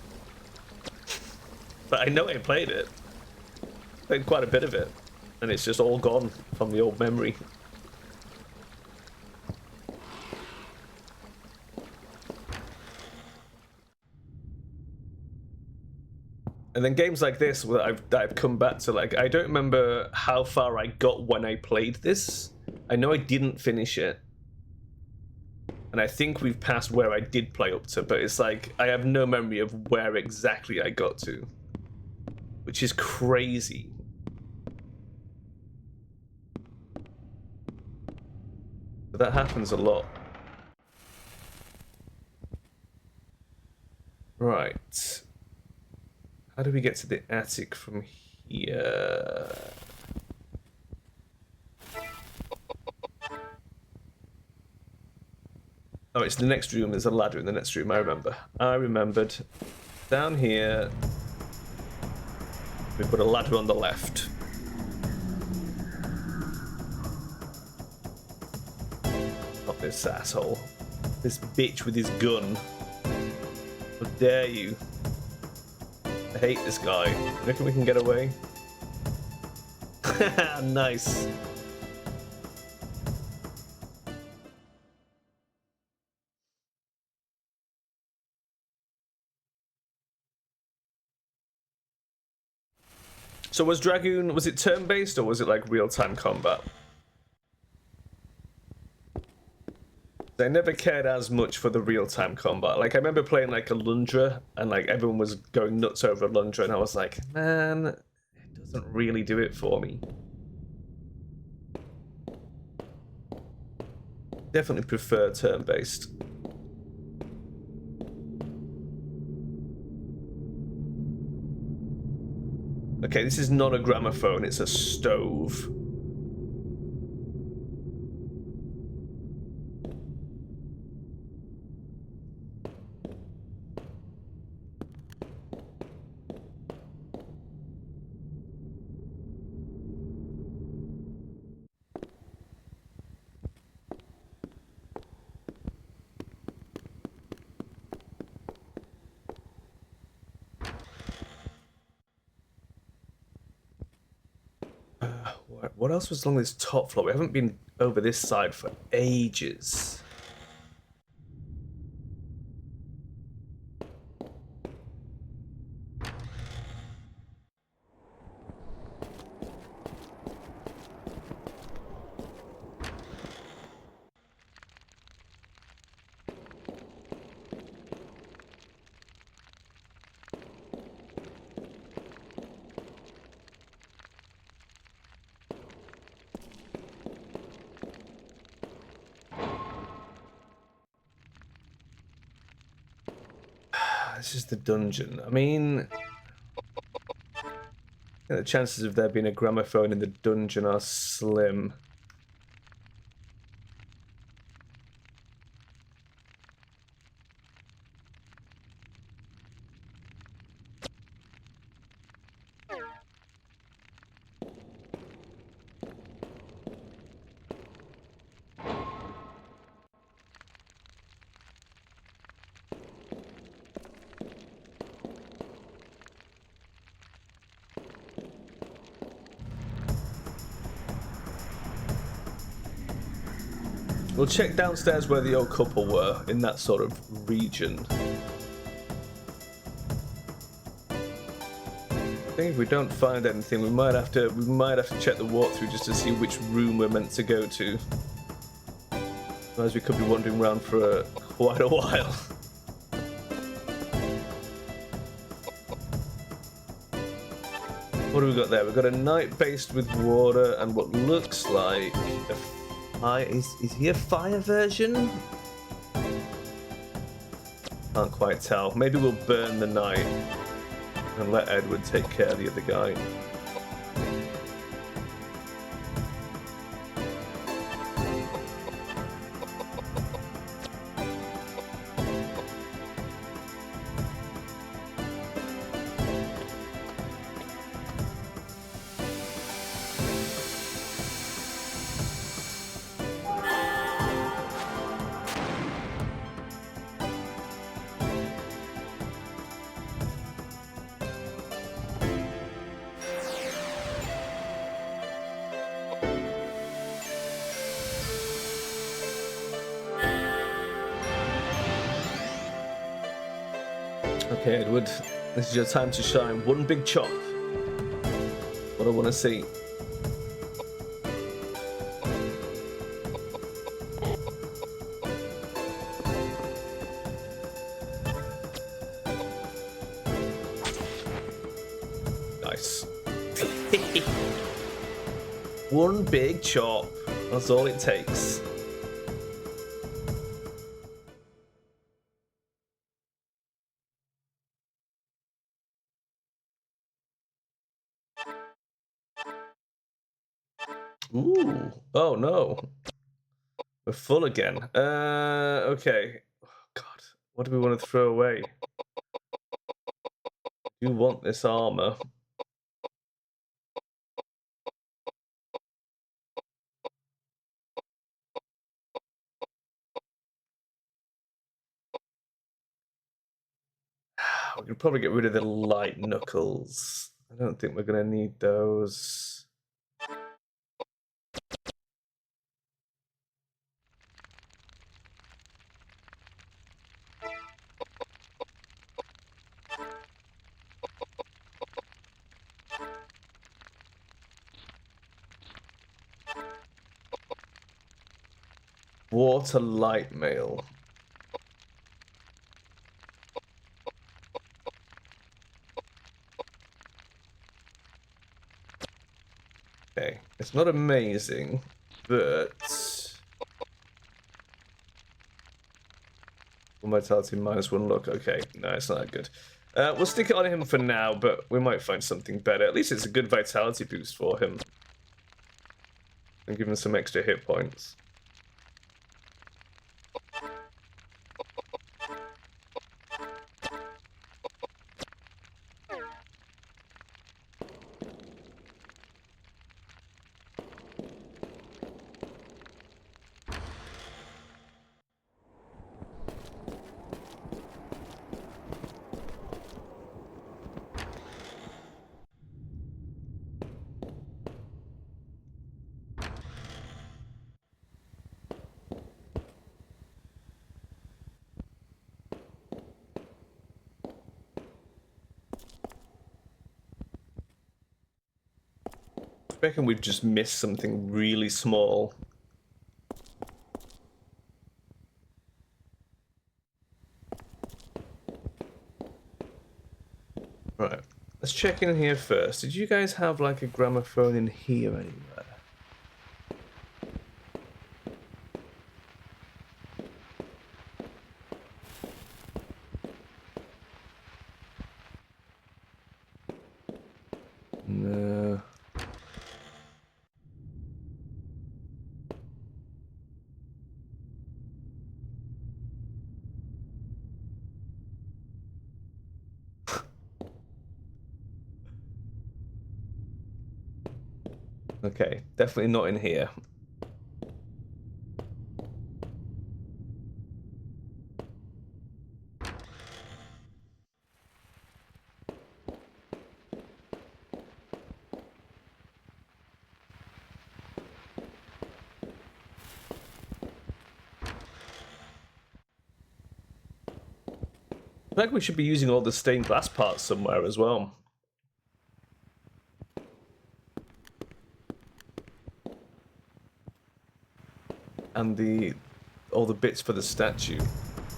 But I know I played it. Played quite a bit of it. And it's just all gone from the old memory. And then games like this that I've come back to, like, I don't remember how far I got when I played this. I know I didn't finish it. And I think we've passed where I did play up to, but it's like, I have no memory of where exactly I got to. Which is crazy. But that happens a lot. Right. How do we get to the attic from here? Oh, it's the next room. There's a ladder in the next room. I remember. I remembered. Down here, we've got a ladder on the left. Not this asshole. This bitch with his gun. How dare you? I hate this guy. You reckon we can get away? Nice. So was Dragoon, was it turn-based or was it like real-time combat? I never cared as much for the real-time combat. Like, I remember playing like a Lundra and like everyone was going nuts over a Lundra and I was like, man, it doesn't really do it for me. Definitely prefer turn-based. Okay, this is not a gramophone, it's a stove. What else was along this top floor? We haven't been over this side for ages. This is the dungeon. I mean, the chances of there being a gramophone in the dungeon are slim. We'll check downstairs where the old couple were, in that sort of region. I think if we don't find anything, we might have to check the walkthrough just to see which room we're meant to go to. Otherwise we could be wandering around for quite a while. What do we got there? We've got a knight based with water and what looks like a fire. Is he a fire version? Can't quite tell. Maybe we'll burn the knight and let Edward take care of the other guy. Okay, Edward, this is your time to shine. One big chop. What I want to see. Nice. One big chop. That's all it takes. Ooh. Oh no. We're full again. Okay. Oh, God. What do we want to throw away? You want this armor. We could probably get rid of the light knuckles. I don't think we're going to need those. Water light mail. Okay, it's not amazing, but vitality -1 look. Okay, no, it's not that good. We'll stick it on him for now, but we might find something better. At least it's a good vitality boost for him. And give him some extra hit points. I reckon we've just missed something really small. Right, let's check in here first. Did you guys have like a gramophone in here anywhere? No. Okay, definitely not in here. I feel like we should be using all the stained glass parts somewhere as well. And all the bits for the statue.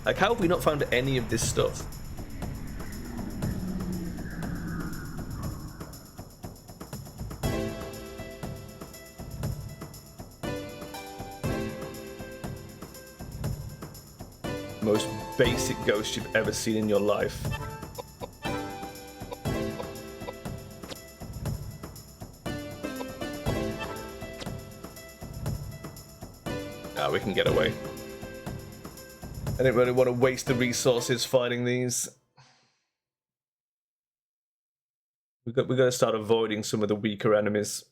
Like, how have we not found any of this stuff? basic ghost you've ever seen in your life. Ah, we can get away. I didn't really want to waste the resources fighting these. We got to start avoiding some of the weaker enemies.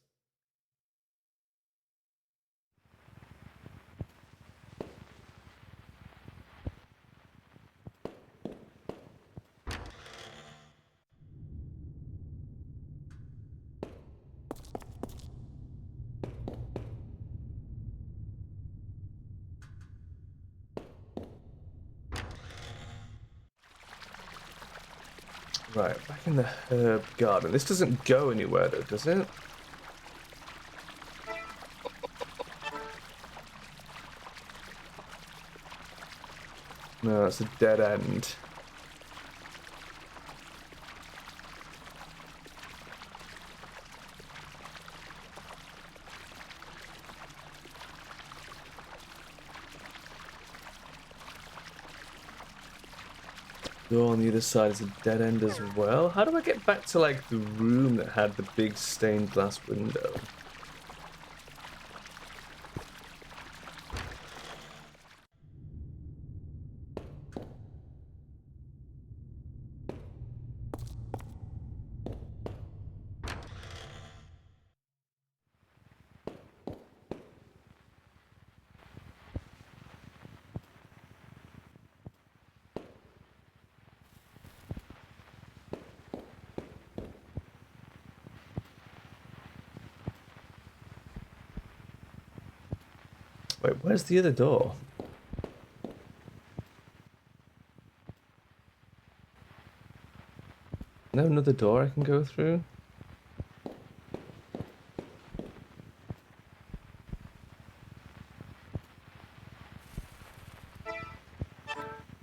Right, back in the herb garden. This doesn't go anywhere though, does it? No, it's a dead end. Door on the other side is a dead end as well. How do I get back to like the room that had the big stained glass window? Wait, where's the other door? No, another door I can go through?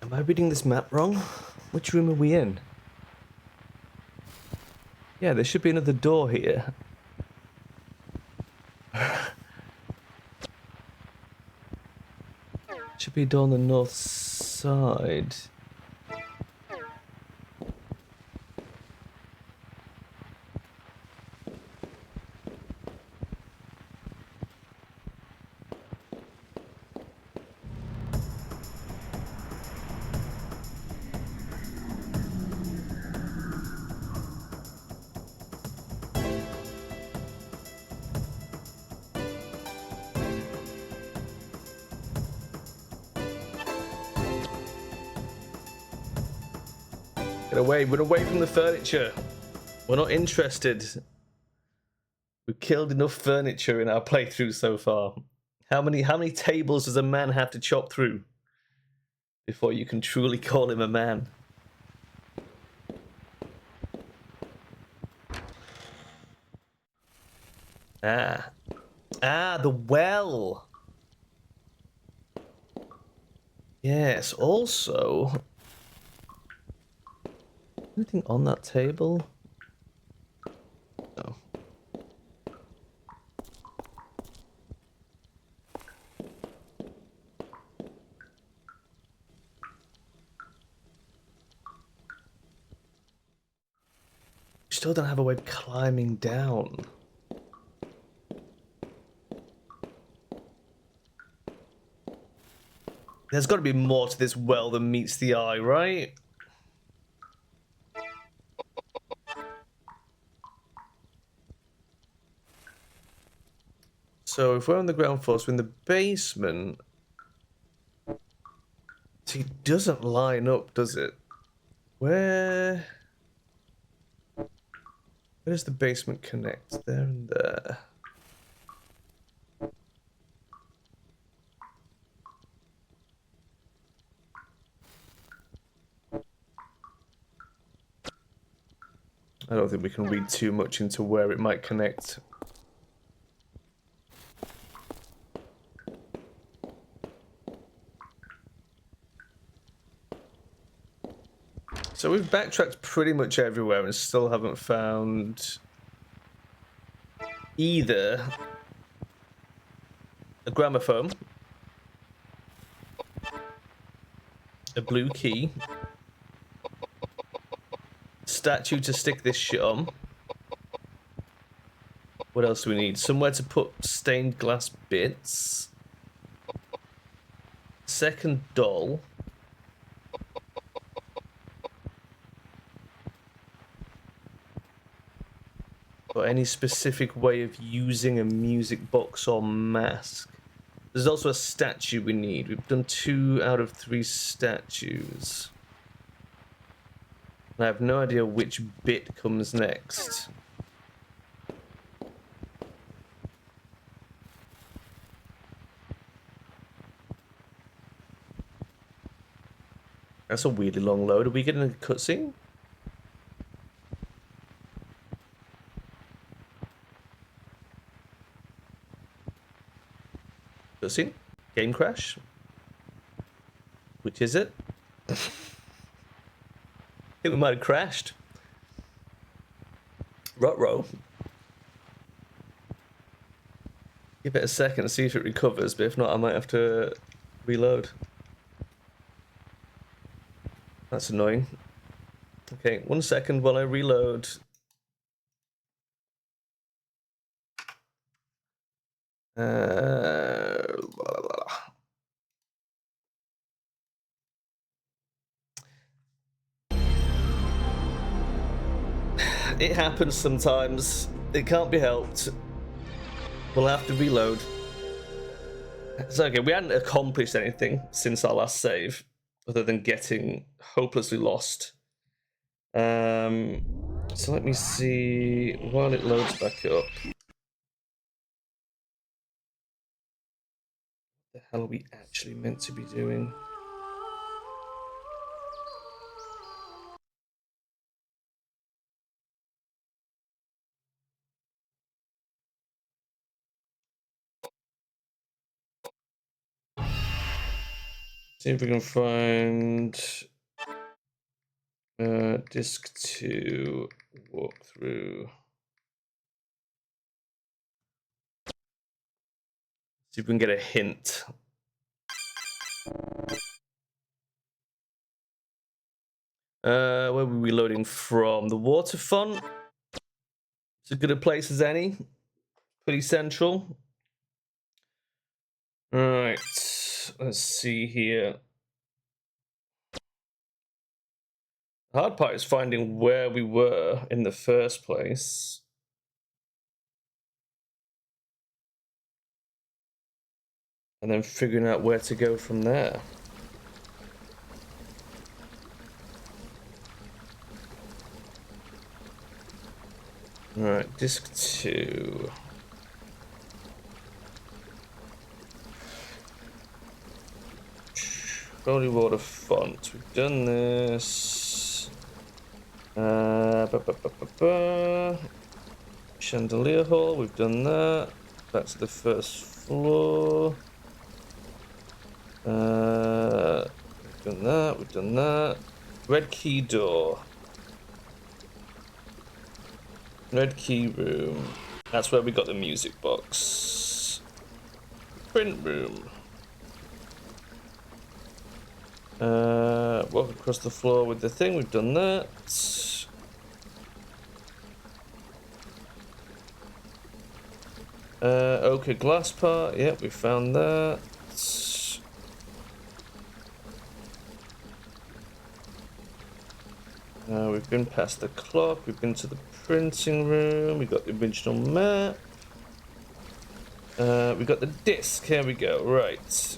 Am I reading this map wrong? Which room are we in? Yeah, there should be another door here. Should be a door on the north side. Get away, run away from the furniture. We're not interested. We've killed enough furniture in our playthrough so far. How many tables does a man have to chop through before you can truly call him a man? Ah. Ah, the well. Yes, also... Anything on that table? No. Still don't have a way of climbing down. There's got to be more to this well than meets the eye, right? So if we're on the ground floor, so in the basement... See, it doesn't line up, does it? Where does the basement connect? There and there. I don't think we can read too much into where it might connect. So we've backtracked pretty much everywhere and still haven't found either a gramophone A blue key. Statue to stick this shit on. What else do we need? Somewhere to put stained glass bits. Second doll. Or any specific way of using a music box or mask. There's also a statue we need. We've done 2 out of 3 statues. I have no idea which bit comes next. That's a weirdly long load. Are we getting a cutscene? Cutscene? Game crash? Which is it? I think we might have crashed. Ruh-roh. Give it a second to see if it recovers, but if not, I might have to reload. That's annoying. Okay, 1 second while I reload. Blah, blah, blah. It happens sometimes. It can't be helped. We'll have to reload. It's okay, we hadn't accomplished anything since our last save, other than getting hopelessly lost. So let me see while it loads back up. What the hell are we actually meant to be doing? See if we can find disc 2 walkthrough. See if we can get a hint. Where were we loading from? The water font? It's as good a place as any. Pretty central. Alright, let's see here. The hard part is finding where we were in the first place. And then figuring out where to go from there. Alright, disc 2. Holy water font. We've done this. Chandelier hall. We've done that. Back to the first floor. We've done that. We've done that. Red key door. Red key room. That's where we got the music box. Print room. Walk across the floor with the thing. We've done that. Okay, glass part. Yep, we found that. We've been past the clock. We've been to the printing room. We got the original map. We got the disc. Here we go. Right.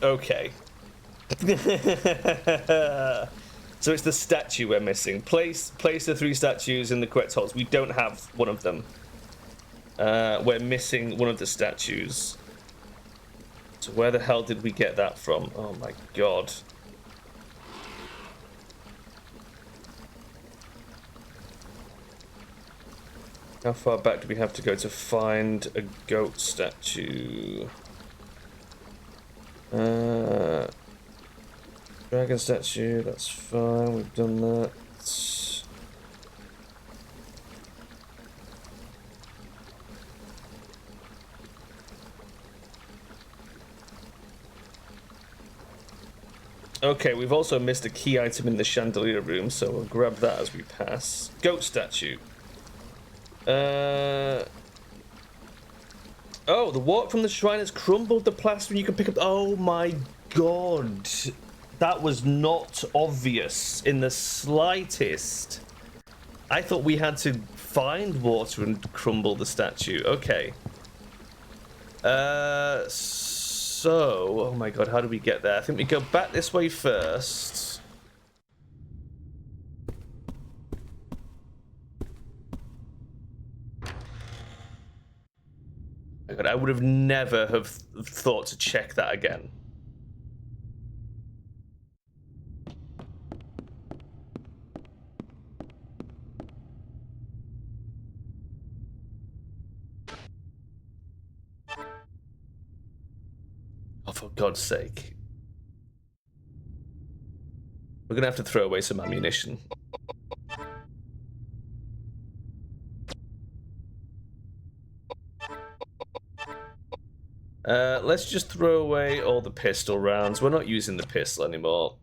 Okay. So it's the statue we're missing. Place the 3 statues in the correct holes. We don't have one of them. We're missing one of the statues. So where the hell did we get that from? Oh my god. How far back do we have to go to find a goat statue? Dragon statue, that's fine, we've done that. Okay, we've also missed a key item in the chandelier room, so we'll grab that as we pass. Goat statue. Oh, the walk from the shrine has crumbled the plaster and you can pick up... Oh my god. That was not obvious in the slightest. I thought we had to find water and crumble the statue. Okay. So... Oh my god, how do we get there? I think we go back this way first. Oh my god, I would have never have thought to check that again. Oh, for God's sake. We're gonna have to throw away some ammunition. Let's just throw away all the pistol rounds. We're not using the pistol anymore.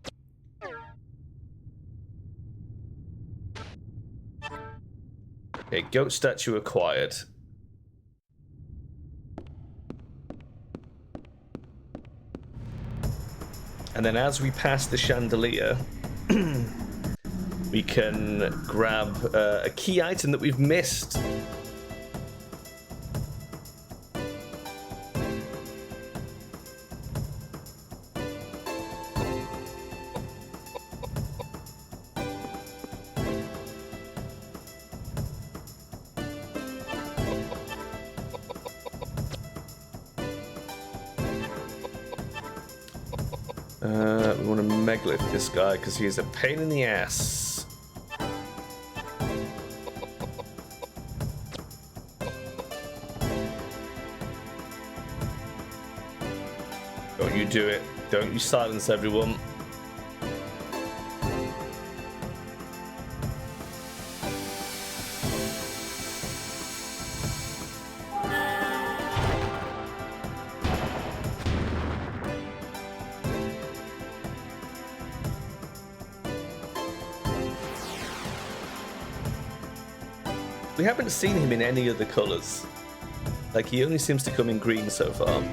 Okay, goat statue acquired. And then as we pass the chandelier, we can grab a key item that we've missed. We want to megalith this guy because he is a pain in the ass. Don't you do it. Don't you silence everyone. We haven't seen him in any other colours. Like, he only seems to come in green so far.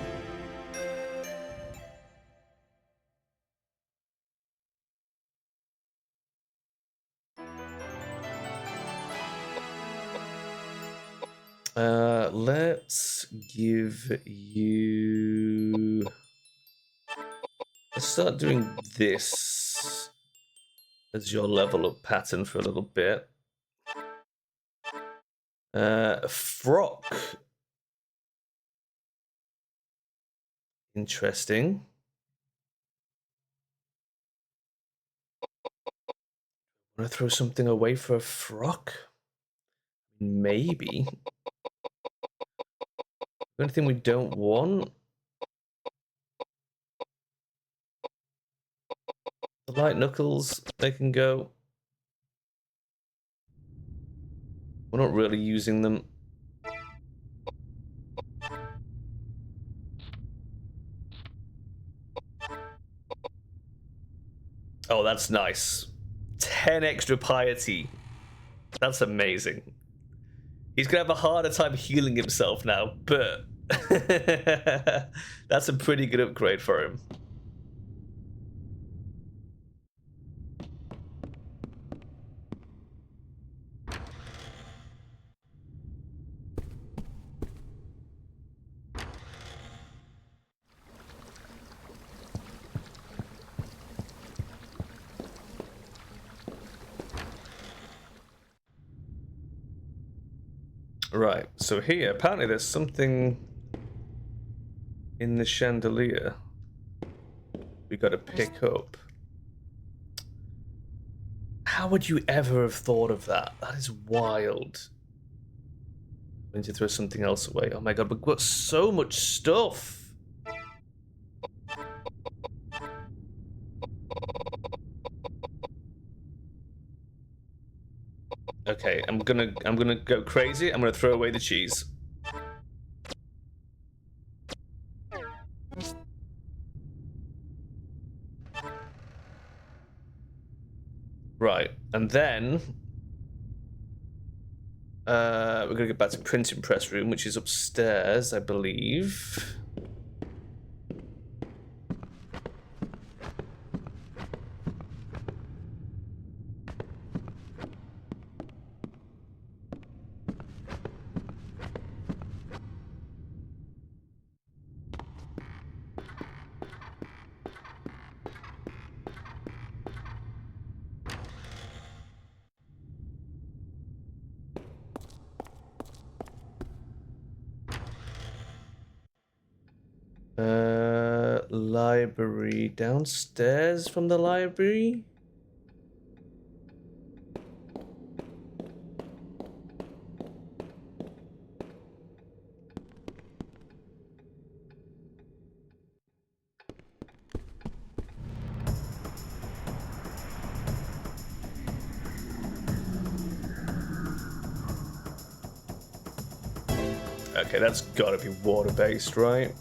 Let's give you... Let's start doing this as your level up pattern for a little bit. Frock. Interesting. Want to throw something away for a frock? Maybe. Anything we don't want? The light knuckles, they can go. We're not really using them. Oh, that's nice. 10 extra piety. That's amazing. He's gonna have a harder time healing himself now, but that's a pretty good upgrade for him. Right, so here, apparently there's something in the chandelier we gotta pick up. How would you ever have thought of that? That is wild. I need to throw something else away. Oh my god, we've got so much stuff. Okay, I'm gonna go crazy. I'm gonna throw away the cheese. Right, and then we're gonna get back to printing press room, which is upstairs, I believe. Library downstairs from the library. Okay, that's gotta be water-based, right?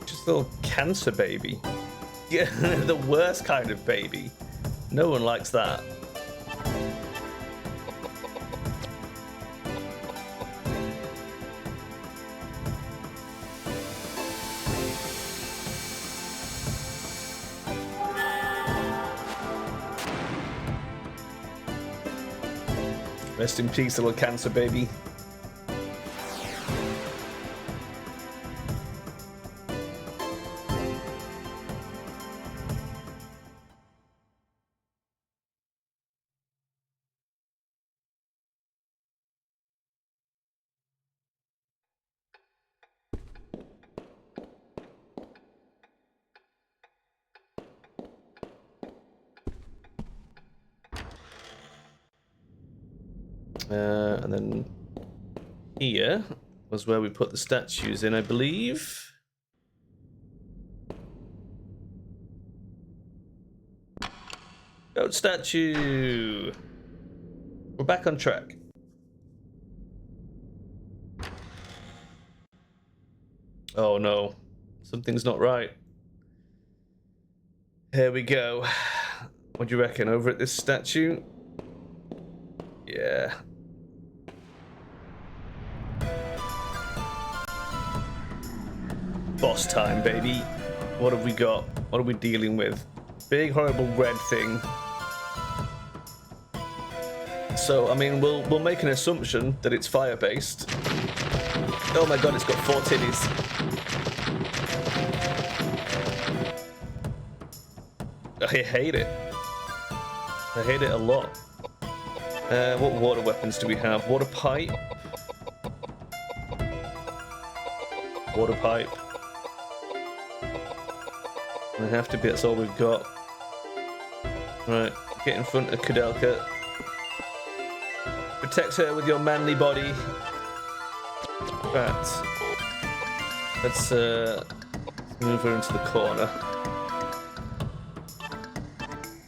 Just a little cancer baby. Yeah, the worst kind of baby. No one likes that. Rest in peace, little cancer baby. And then here was where we put the statues in, I believe. Goat statue. We're back on track. Oh no, something's not right. Here we go. What do you reckon? Over at this statue? Yeah. Boss time, baby. What have we got? What are we dealing with? Big horrible red thing. So, I mean, we'll make an assumption that it's fire-based. Oh my god, it's got 4 titties. I hate it. I hate it a lot. What water weapons do we have? Water pipe. Water pipe. They have to be, that's all we've got. Right, get in front of Koudelka. Protect her with your manly body. Right. Let's move her into the corner.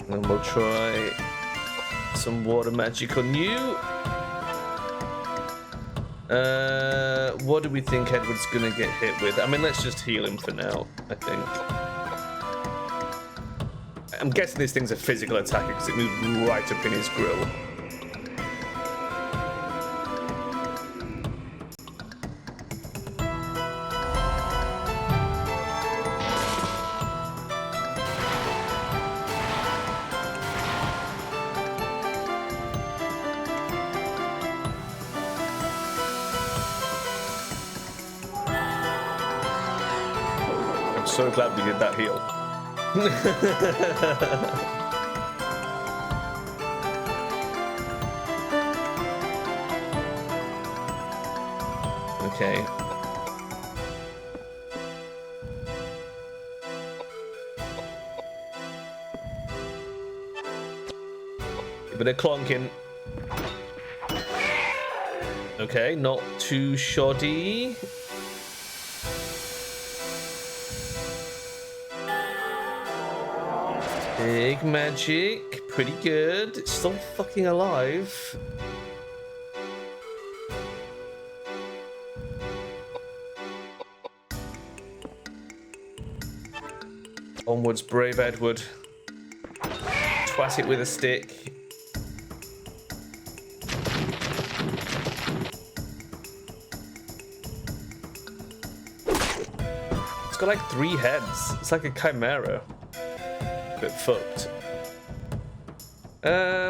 And we'll try some water magic on you. What do we think Edward's gonna get hit with? I mean, let's just heal him for now, I think. I'm guessing this thing's a physical attacker because it moved right up in his grill. I'm so glad we did that heal. Okay. A bit of clonking. Okay, not too shoddy. Big magic. Pretty good. It's still fucking alive. Onwards, brave Edward. Twat it with a stick. It's got like 3 heads. It's like a chimera. Bit fucked.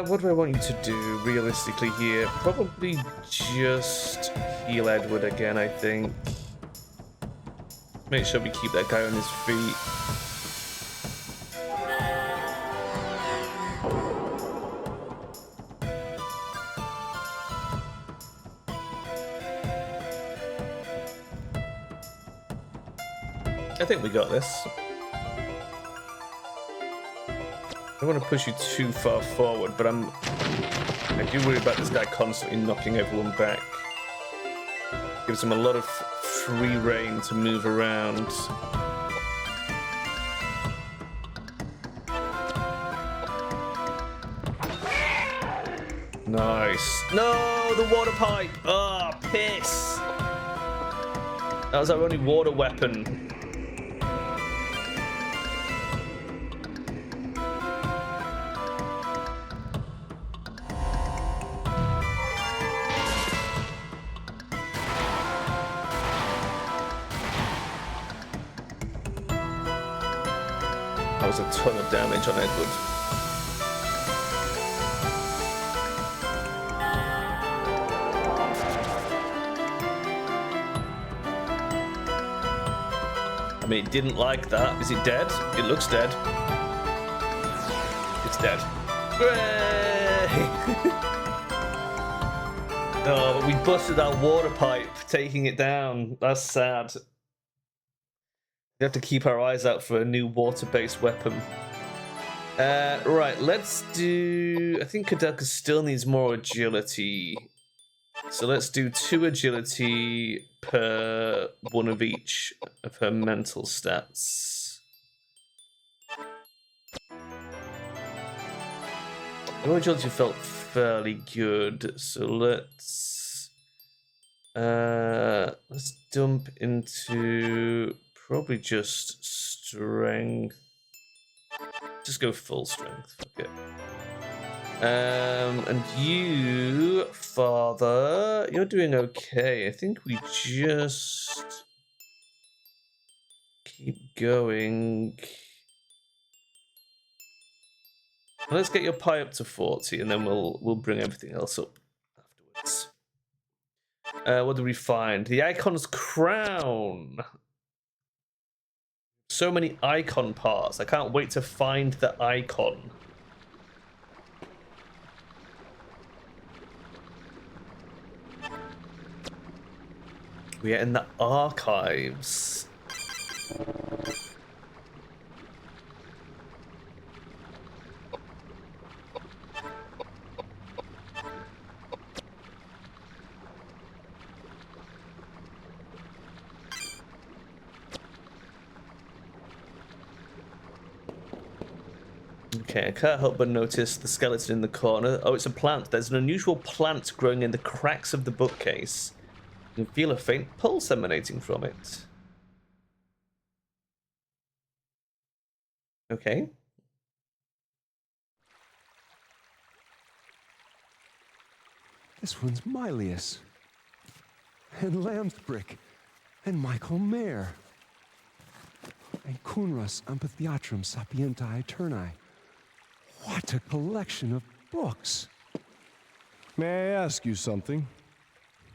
What do I want you to do realistically here? Probably just heal Edward again, I think. Make sure we keep that guy on his feet. I think we got this. I don't want to push you too far forward, but I do worry about this guy constantly knocking everyone back. Gives him a lot of free reign to move around. Nice. No, the water pipe. Oh, piss. That was our only water weapon. That was a ton of damage on Edward. I mean, it didn't like that. Is it dead? It looks dead. It's dead. Hooray! Oh, but we busted our water pipe, taking it down. That's sad. We have to keep our eyes out for a new water-based weapon. Right, let's do... I think Koudelka still needs more agility. So let's do 2 agility per 1 of each of her mental stats. Her agility felt fairly good, so let's dump into probably just strength. Just go full strength. Fuck it. And you, Father, you're doing okay. I think we just keep going. Let's get your pie up to 40, and then we'll bring everything else up afterwards. What do we find? The icon's crown. So many icon parts. I can't wait to find the icon. We are in the archives. Okay, I can't help but notice the skeleton in the corner. Oh, it's a plant. There's an unusual plant growing in the cracks of the bookcase. You can feel a faint pulse emanating from it. Okay. This one's Mylius. And Lambsbrick. And Michael Mayer. And Cunrus Amphitheatrum Sapientiae Eterni. What a collection of books. May I ask you something?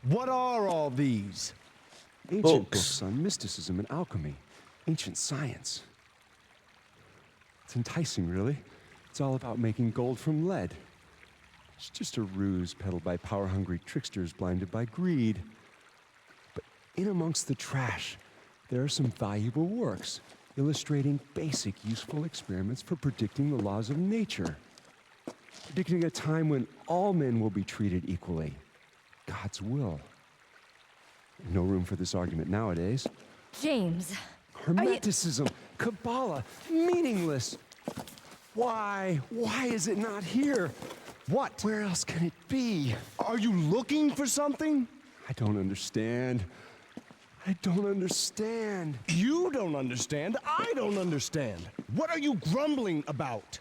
What are all these? Ancient books on mysticism and alchemy. Ancient science. It's enticing, really. It's all about making gold from lead. It's just a ruse peddled by power-hungry tricksters blinded by greed. But in amongst the trash, there are some valuable works illustrating basic, useful experiments for predicting the laws of nature. Predicting a time when all men will be treated equally. God's will. No room for this argument nowadays. James. Hermeticism, Kabbalah, meaningless. Why? Why is it not here? What? Where else can it be? Are you looking for something? I don't understand. I don't understand. You don't understand. I don't understand. What are you grumbling about?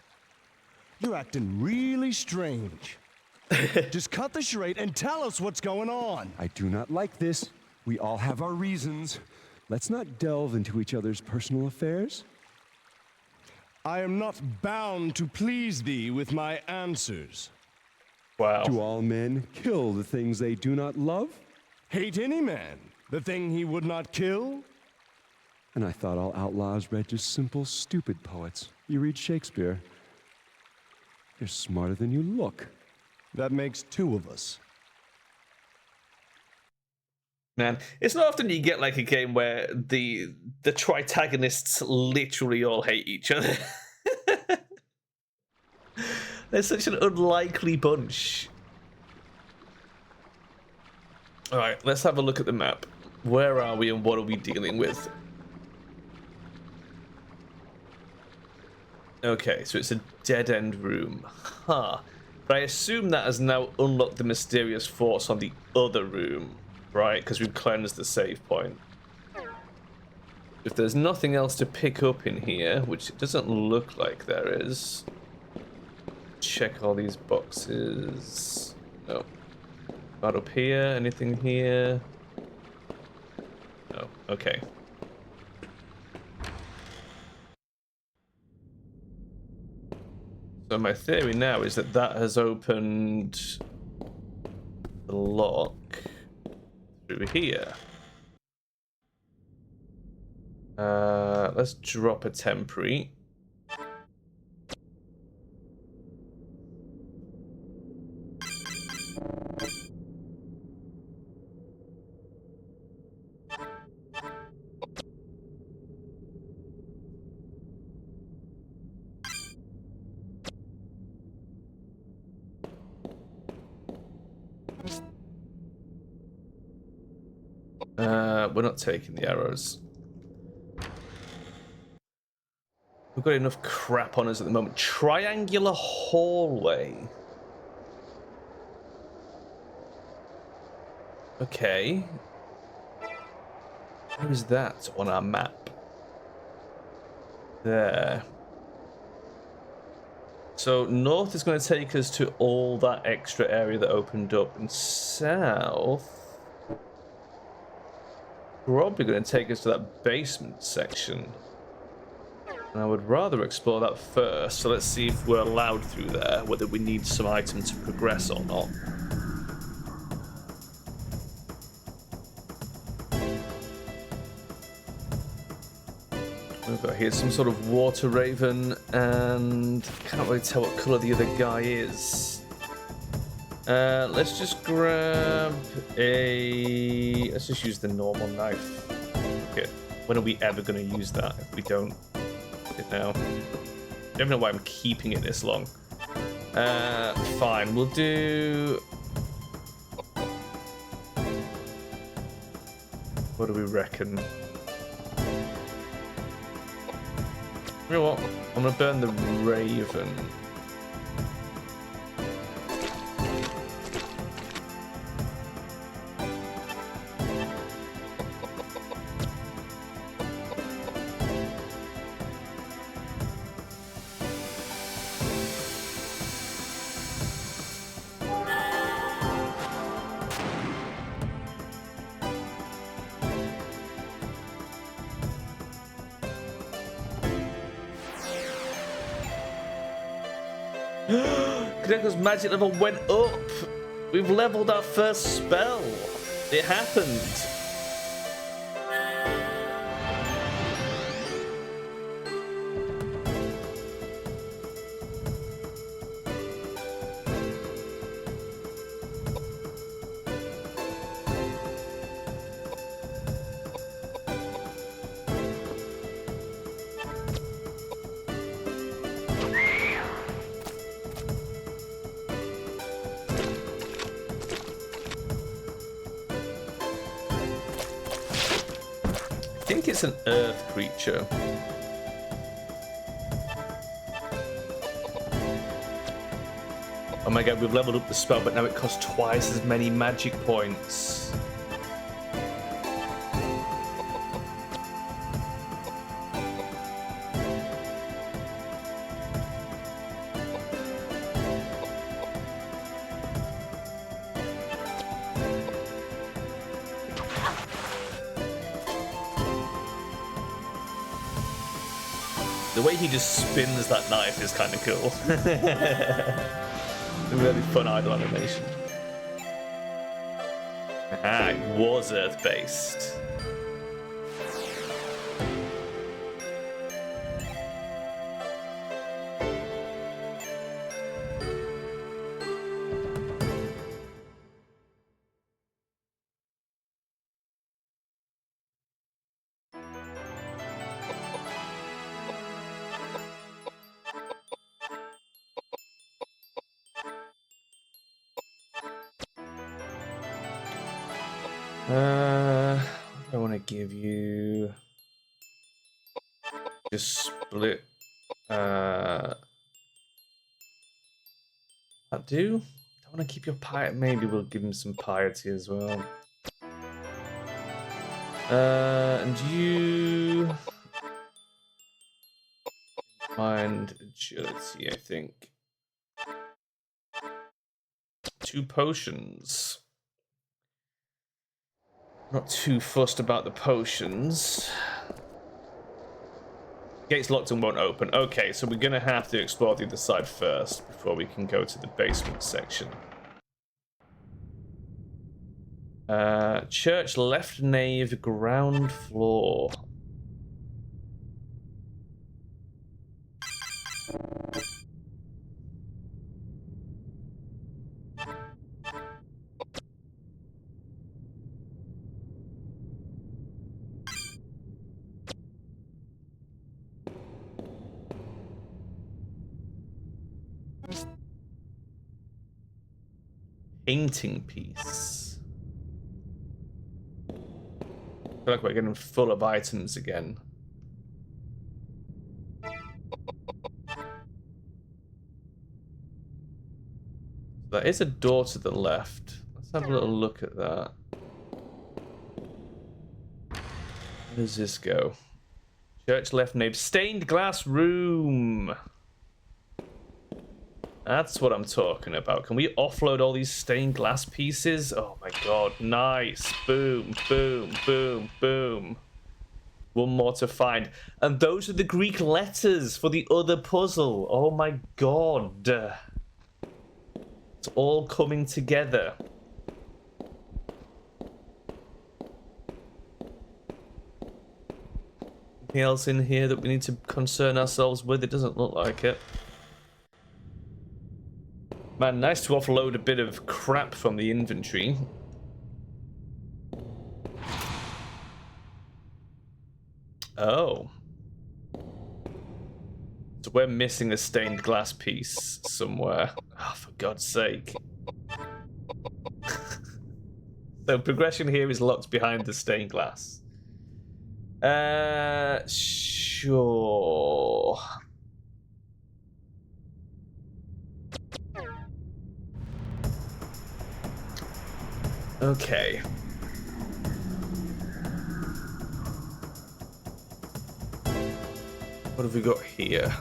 You're acting really strange. Just cut the charade and tell us what's going on. I do not like this. We all have our reasons. Let's not delve into each other's personal affairs. I am not bound to please thee with my answers. Wow. Do all men kill the things they do not love? Hate any man, the thing he would not kill? And I thought all outlaws read just simple, stupid poets. You read Shakespeare. You're smarter than you look. That makes two of us. Man, it's not often you get like a game where the tritagonists literally all hate each other. They're such an unlikely bunch. All right, let's have a look at the map. Where are we and what are we dealing with? Okay, so it's a dead-end room. Huh. But I assume that has now unlocked the mysterious force on the other room, right? Because we've cleansed the save point. If there's nothing else to pick up in here, which it doesn't look like there is, check all these boxes. No. Not up here. Anything here? No. Okay. So my theory now is that that has opened the lock through here. Let's drop a temporary. We're not taking the arrows. We've got enough crap on us at the moment. Triangular hallway. Okay. Where is that on our map? There. So north is going to take us to all that extra area that opened up, and south probably going to take us to that basement section. And I would rather explore that first, so let's see if we're allowed through there, whether we need some item to progress or not. We've got here some sort of water raven, and can't really tell what colour the other guy is. Let's just grab a... Let's just use the normal knife. Okay. When are we ever going to use that if we don't it now? I don't know why I'm keeping it this long. Fine, we'll do... What do we reckon? You know what? I'm going to burn the raven. Koudelka's magic level went up. We've leveled our first spell. It happened. I think it's an earth creature. my god, we've leveled up the spell, but now it costs twice as many magic points. The way he just spins that knife is kind of cool. A really fun idle animation. Ah, it was Earth-based. What do I want to give you? Just split. That do? I want to keep your piety. Maybe we'll give him some piety as well. And you mind agility, I think. 2 potions. Not too fussed about the potions. Gate's locked and won't open. Okay, so we're gonna have to explore the other side first before we can go to the basement section. Church left nave, ground floor. Painting piece. I feel like we're getting full of items again. There is a door to the left. Let's have a little look at that. Where does this go? Church left nave. Stained glass room. That's what I'm talking about. Can we offload all these stained glass pieces? Oh my god, nice. Boom, boom, boom, boom. One more to find. And those are the Greek letters for the other puzzle. Oh my god. It's all coming together. Anything else in here that we need to concern ourselves with? It doesn't look like it. Man, nice to offload a bit of crap from the inventory. Oh. So we're missing a stained glass piece somewhere. Oh, for God's sake. So progression here is locked behind the stained glass. Sure. Okay. What have we got here?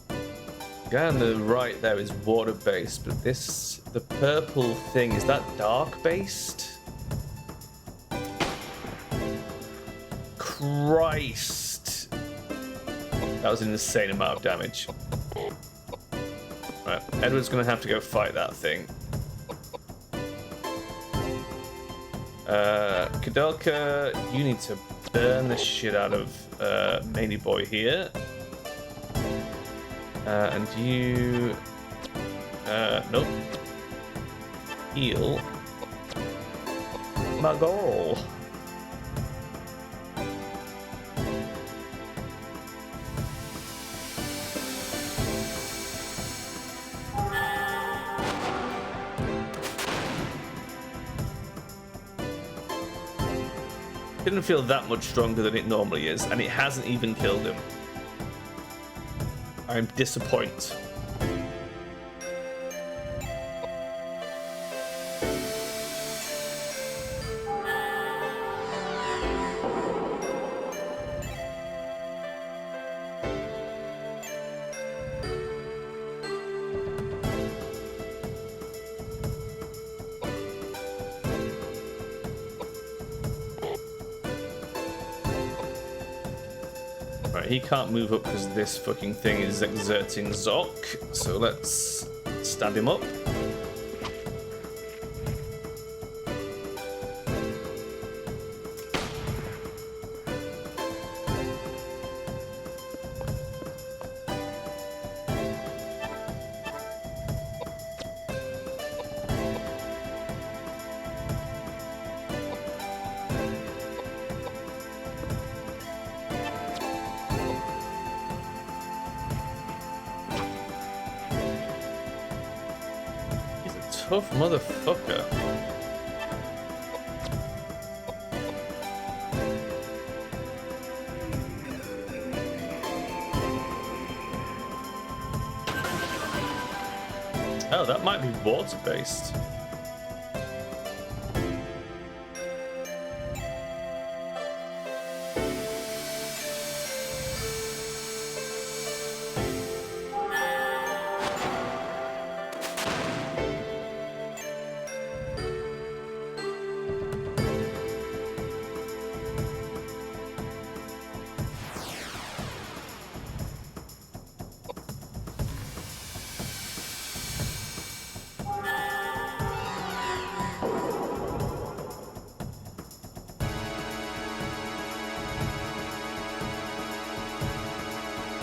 The guy on the right there is water-based, but the purple thing, is that dark-based? Christ! That was an insane amount of damage. Right, Edward's gonna have to go fight that thing. Koudelka, you need to burn the shit out of Maney Boy here. And you... nope. Heal. My goal. Didn't feel that much stronger than it normally is, and it hasn't even killed him. I'm disappointed. Right, he can't move up because this fucking thing is exerting Zoc. So let's stab him up. Tough motherfucker. Oh, that might be water-based.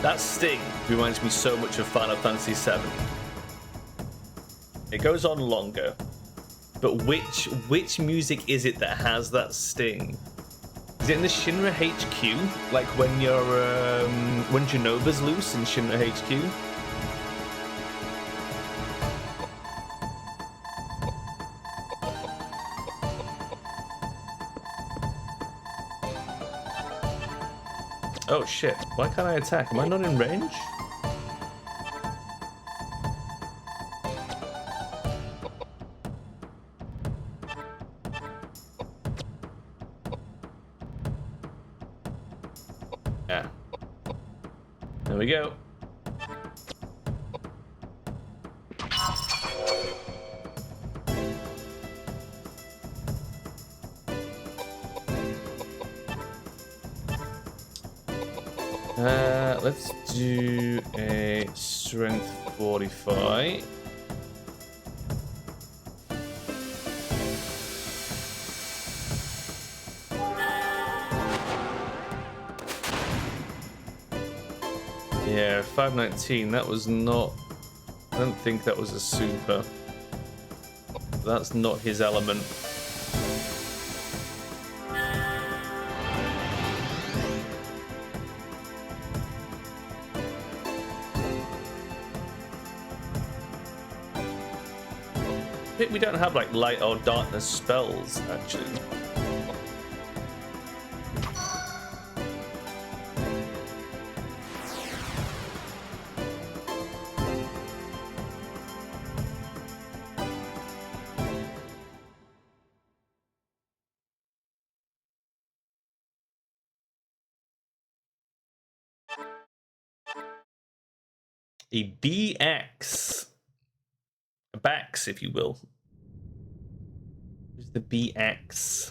That sting reminds me so much of Final Fantasy VII. It goes on longer, but which music is it that has that sting? Is it in the Shinra HQ? Like when you're when Genova's loose in Shinra HQ? Oh shit, why can't I attack? Am I not in range? Yeah. There we go. Let's do a strength 45. Yeah, 519. That was not. I don't think that was a super. That's not his element. I think we don't have like light or darkness spells actually. A BX. A Bax, if you will. Who's the BX?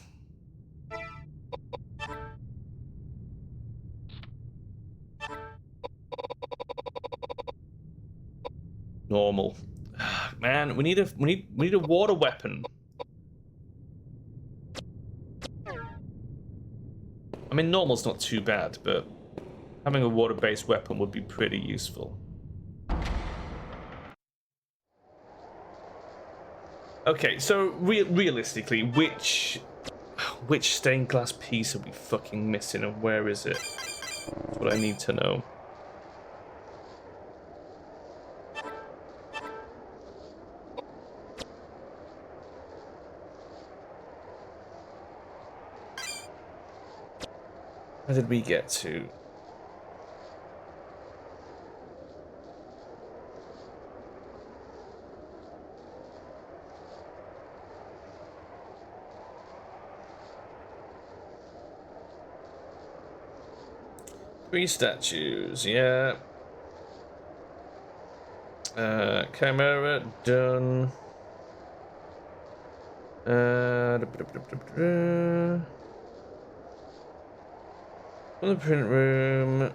Normal. Man, we need a water weapon. I mean, normal's not too bad, but having a water-based weapon would be pretty useful. Okay, so realistically, which stained glass piece are we fucking missing, and where is it? That's what I need to know. Where did we get to? Three statues, yeah. Chimera, done. From the print room.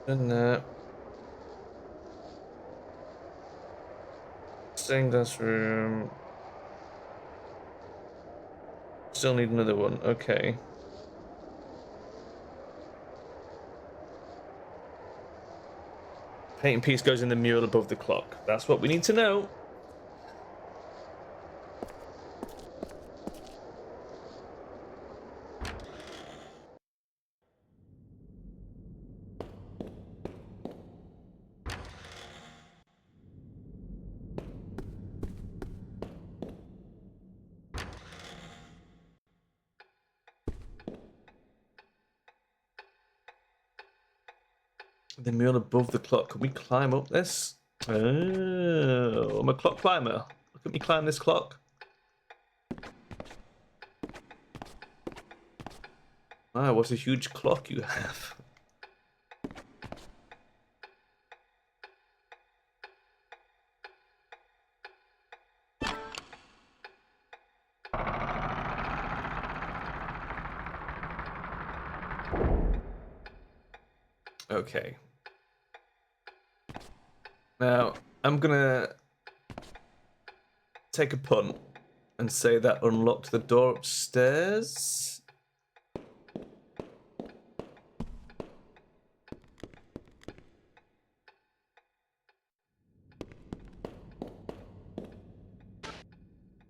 Done that. Stained glass room. Still need another one. Okay. Painting piece goes in the mural above the clock. That's what we need to know. The mural above the clock. Can we climb up this? Oh, I'm a clock climber. Look at me climb this clock. Wow, what a huge clock you have. Okay. Now, I'm gonna take a punt and say that unlocked the door upstairs.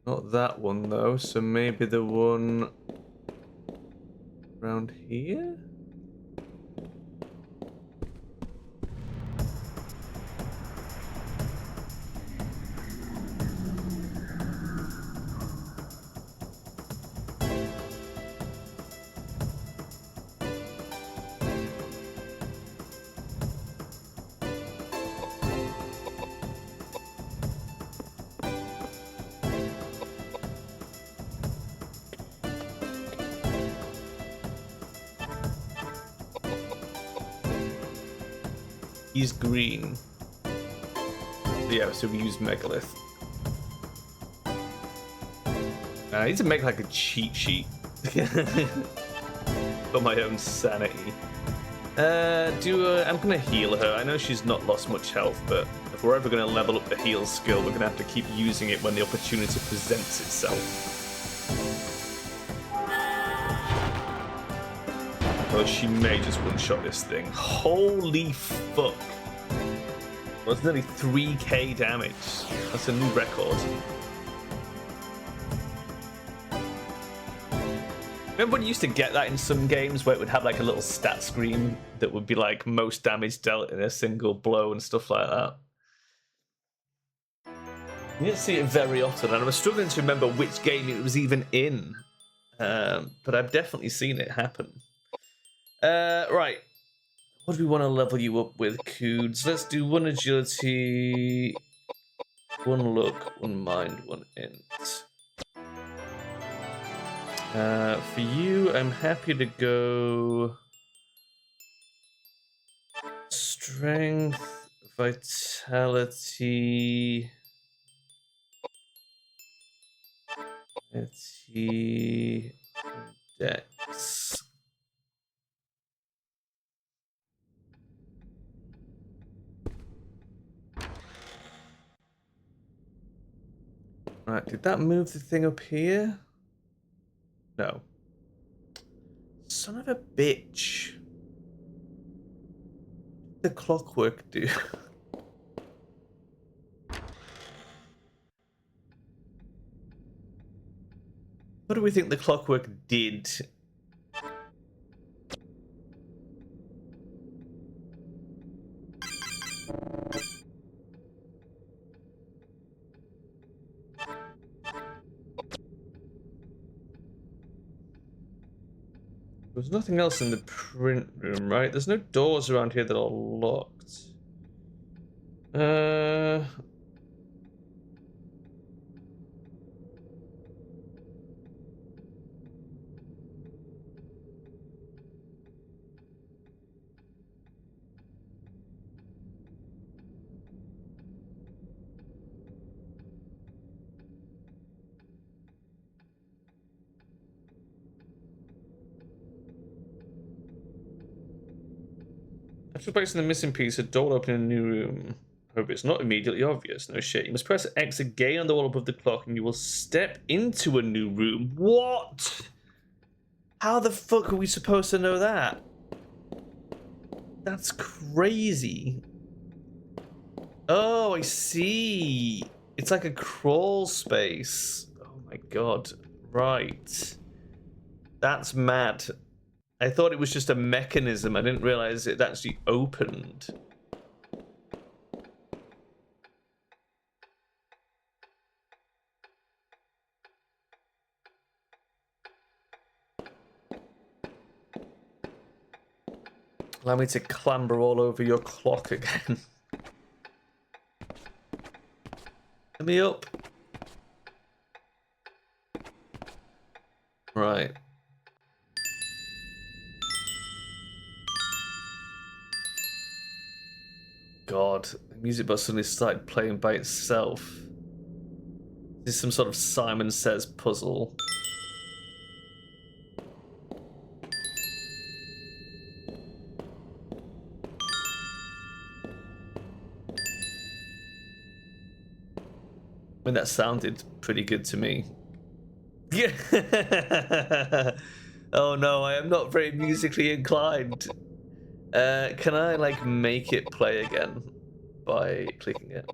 Not that one though, so maybe the one around here? He's green. Yeah, so we use megalith. I need to make like a cheat sheet for my own sanity. I'm gonna heal her. I know she's not lost much health, but if we're ever gonna level up the heal skill, we're gonna have to keep using it when the opportunity presents itself. Oh, she may just one-shot this thing. Holy fuck. Well, it's nearly 3k damage. That's a new record. Remember when you used to get that in some games where it would have like a little stat screen that would be like most damage dealt in a single blow and stuff like that? You didn't see it very often, and I was struggling to remember which game it was even in. But I've definitely seen it happen. Right. What do we want to level you up with, Coods? Let's do 1 agility, 1 look, 1 mind, 1 int. For you, I'm happy to go strength, vitality, dex. Right, did that move the thing up here? No. Son of a bitch. The clockwork do. What do we think the clockwork did? There's nothing else in the print room, right? There's no doors around here that are locked. I After placing the missing piece, a door will open in a new room. Hope it's not immediately obvious. No shit. You must press X again on the wall above the clock and you will step into a new room. What? How the fuck are we supposed to know that? That's crazy. Oh, I see. It's like a crawl space. Oh my god. Right. That's mad. I thought it was just a mechanism. I didn't realize it actually opened. Allow me to clamber all over your clock again. Let me up. Right. God, the music box suddenly started playing by itself. This is some sort of Simon Says puzzle. I mean, that sounded pretty good to me. Yeah. Oh no, I am not very musically inclined. Can I like make it play again by clicking it?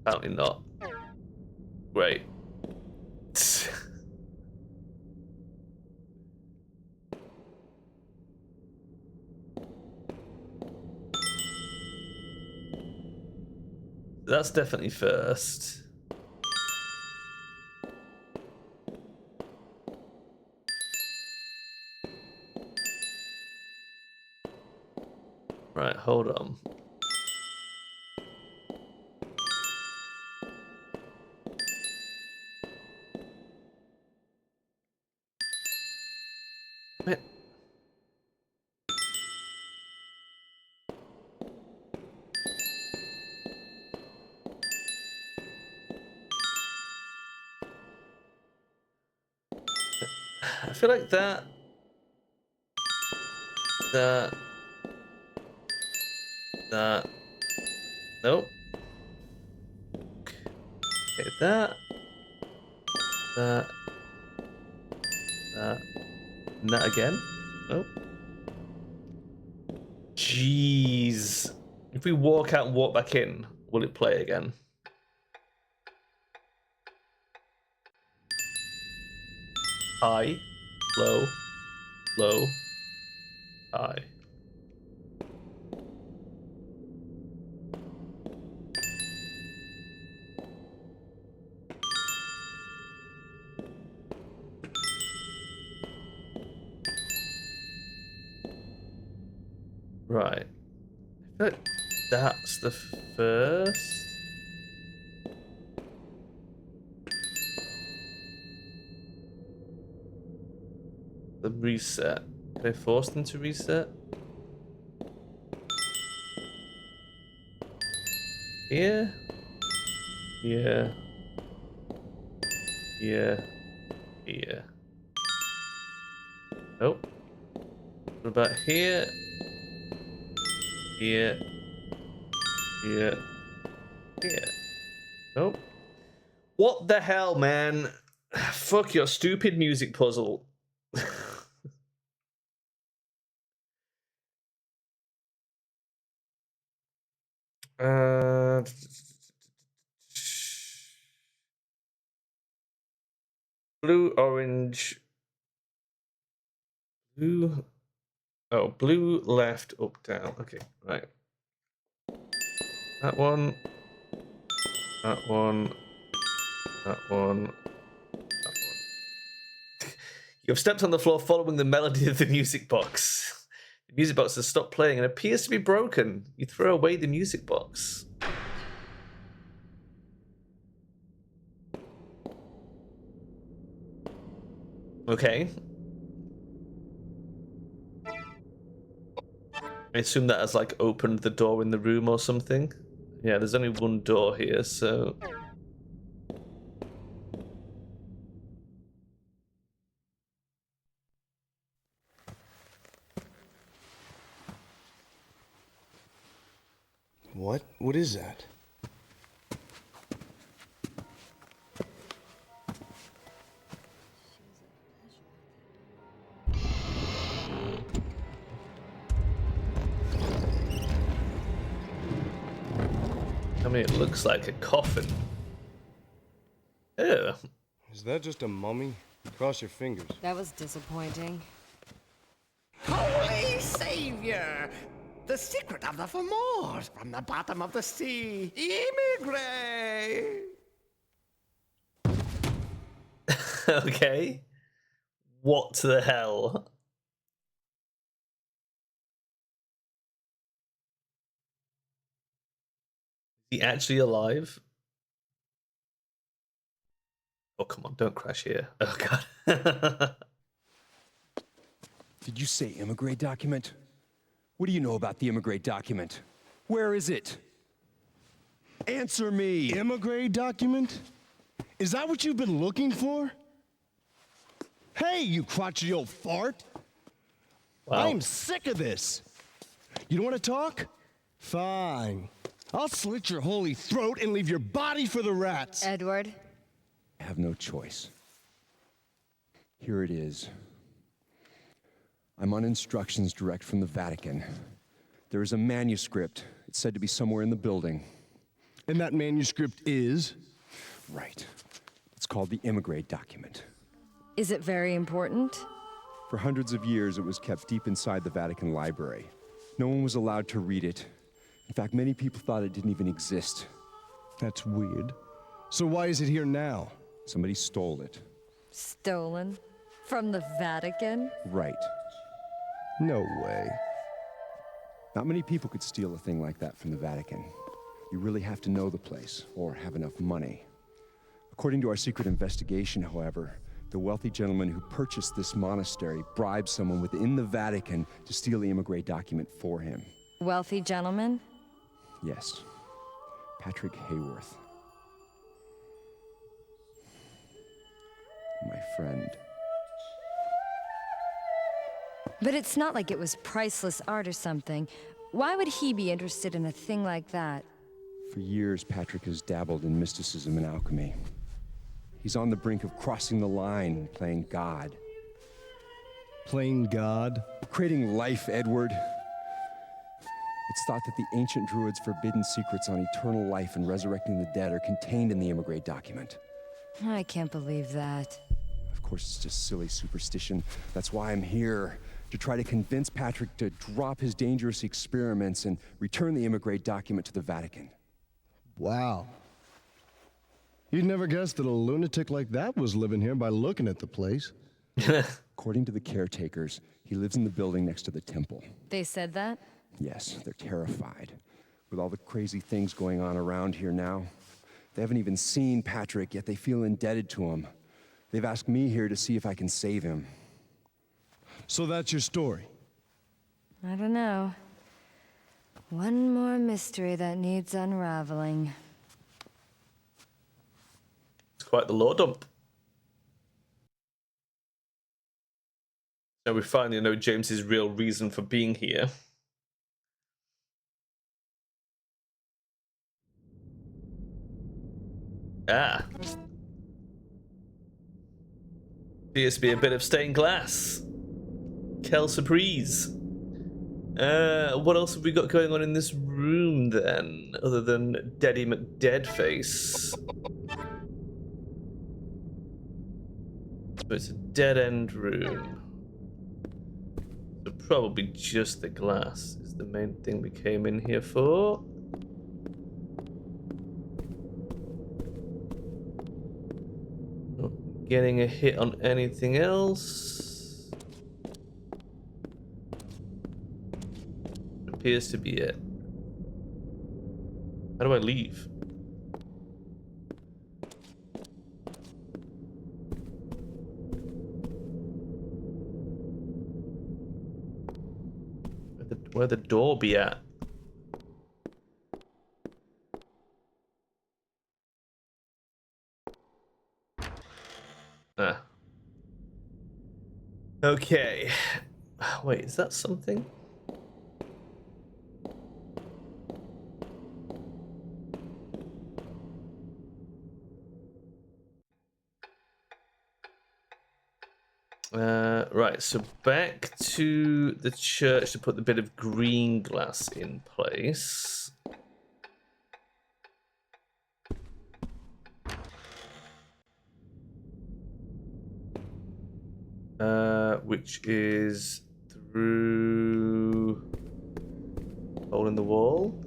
Apparently not. Great. That's definitely first. Right, hold on. Wait. I feel like that. Nope. Okay, that. And that again. Nope. Jeez. If we walk out and walk back in, will it play again? High, low, low, high. Right. I feel like that's the first. The reset. Can I force them to reset? Here? Yeah. Yeah. Here. Nope. What about here? Here. Here. Here. Nope. What the hell, man? Fuck your stupid music puzzle. uh... Blue, orange. Blue. Oh, blue, left, up, down. Okay, right. That one. That one. That one. That one. You have stepped on the floor following the melody of the music box. The music box has stopped playing and appears to be broken. You throw away the music box. Okay. I assume that has like opened the door in the room or something. Yeah, there's only one door here, so... What? What is that? I mean, it looks like a coffin. Ew. Is that just a mummy? Cross your fingers. That was disappointing. Holy Savior! The secret of the Fomors from the bottom of the sea. Immigrate! Okay. What the hell? Is he actually alive? Oh, come on, don't crash here. Oh, God. Did you say immigrate document? What do you know about the immigrate document? Where is it? Answer me! Immigrate document? Is that what you've been looking for? Hey, you crotchety old fart! Wow. I'm sick of this. You don't want to talk? Fine. I'll slit your holy throat and leave your body for the rats. Edward? I have no choice. Here it is. I'm on instructions direct from the Vatican. There is a manuscript. It's said to be somewhere in the building. And that manuscript is? Right. It's called the immigrate document. Is it very important? For hundreds of years, it was kept deep inside the Vatican library. No one was allowed to read it. In fact, many people thought it didn't even exist. That's weird. So why is it here now? Somebody stole it. Stolen? From the Vatican? Right. No way. Not many people could steal a thing like that from the Vatican. You really have to know the place, or have enough money. According to our secret investigation, however, the wealthy gentleman who purchased this monastery bribed someone within the Vatican to steal the immigrate document for him. Wealthy gentleman? Yes. Patrick Hayworth. My friend. But it's not like it was priceless art or something. Why would he be interested in a thing like that? For years, Patrick has dabbled in mysticism and alchemy. He's on the brink of crossing the line, playing God. Playing God? Creating life, Edward. It's thought that the ancient druids' forbidden secrets on eternal life and resurrecting the dead are contained in the immigrate document. I can't believe that. Of course, it's just silly superstition. That's why I'm here, to try to convince Patrick to drop his dangerous experiments and return the immigrate document to the Vatican. Wow. You'd never guess that a lunatic like that was living here by looking at the place. According to the caretakers, he lives in the building next to the temple. They said that? Yes, they're terrified. With all the crazy things going on around here now. They haven't even seen Patrick, yet they feel indebted to him. They've asked me here to see if I can save him. So that's your story? I don't know. One more mystery that needs unraveling. It's quite the lore dump. So we finally know James's real reason for being here. Ah. Appears to be a bit of stained glass. Quelle surprise. What else have we got going on in this room then, other than Daddy McDeadface? So it's a dead-end room. So probably just the glass is the main thing we came in here for. Not getting a hit on anything else. Appears to be it. How do I leave? Where'd the door be at? Ah. Okay. Wait, is that something? Right, so back to the church to put the bit of green glass in place. Which is through hole in the wall.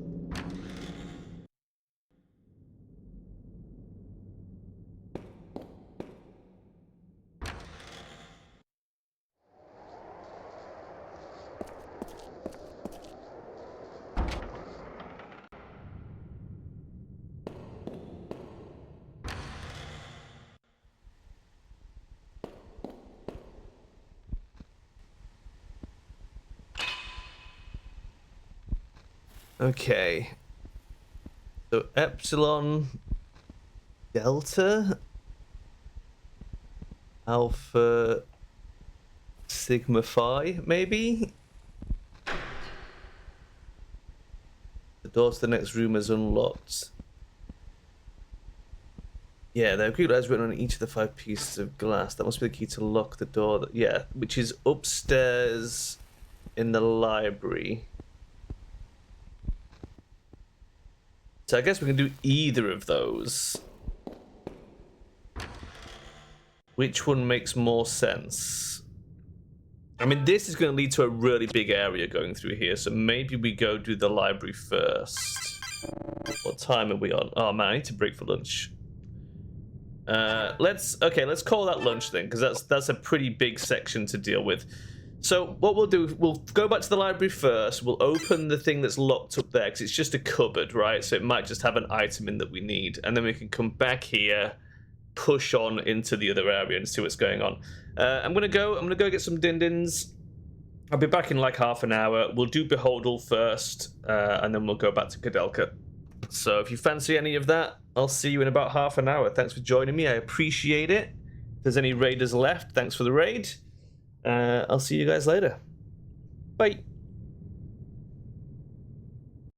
Okay. So Epsilon, Delta, Alpha, Sigma Phi, maybe? The door to the next room is unlocked. Yeah, the Greek letter is written on each of the 5 pieces of glass. That must be the key to lock the door. Yeah, which is upstairs in the library. So I guess we can do either of those. Which one makes more sense? I mean, this is going to lead to a really big area going through here, so maybe we go do the library first. What time are we on? Oh man, I need to break for lunch. Let's call that lunch then, because that's a pretty big section to deal with. So what we'll do, we'll go back to the library first. We'll open the thing that's locked up there, because it's just a cupboard, right? So it might just have an item in that we need, and then we can come back here, push on into the other area and see what's going on. I'm gonna go get some din-dins. I'll be back in like half an hour. We'll do Beholdal first, and then we'll go back to Koudelka. So if you fancy any of that, I'll see you in about half an hour. Thanks for joining me. I appreciate it. If there's any raiders left, thanks for the raid. I'll see you guys later. Bye.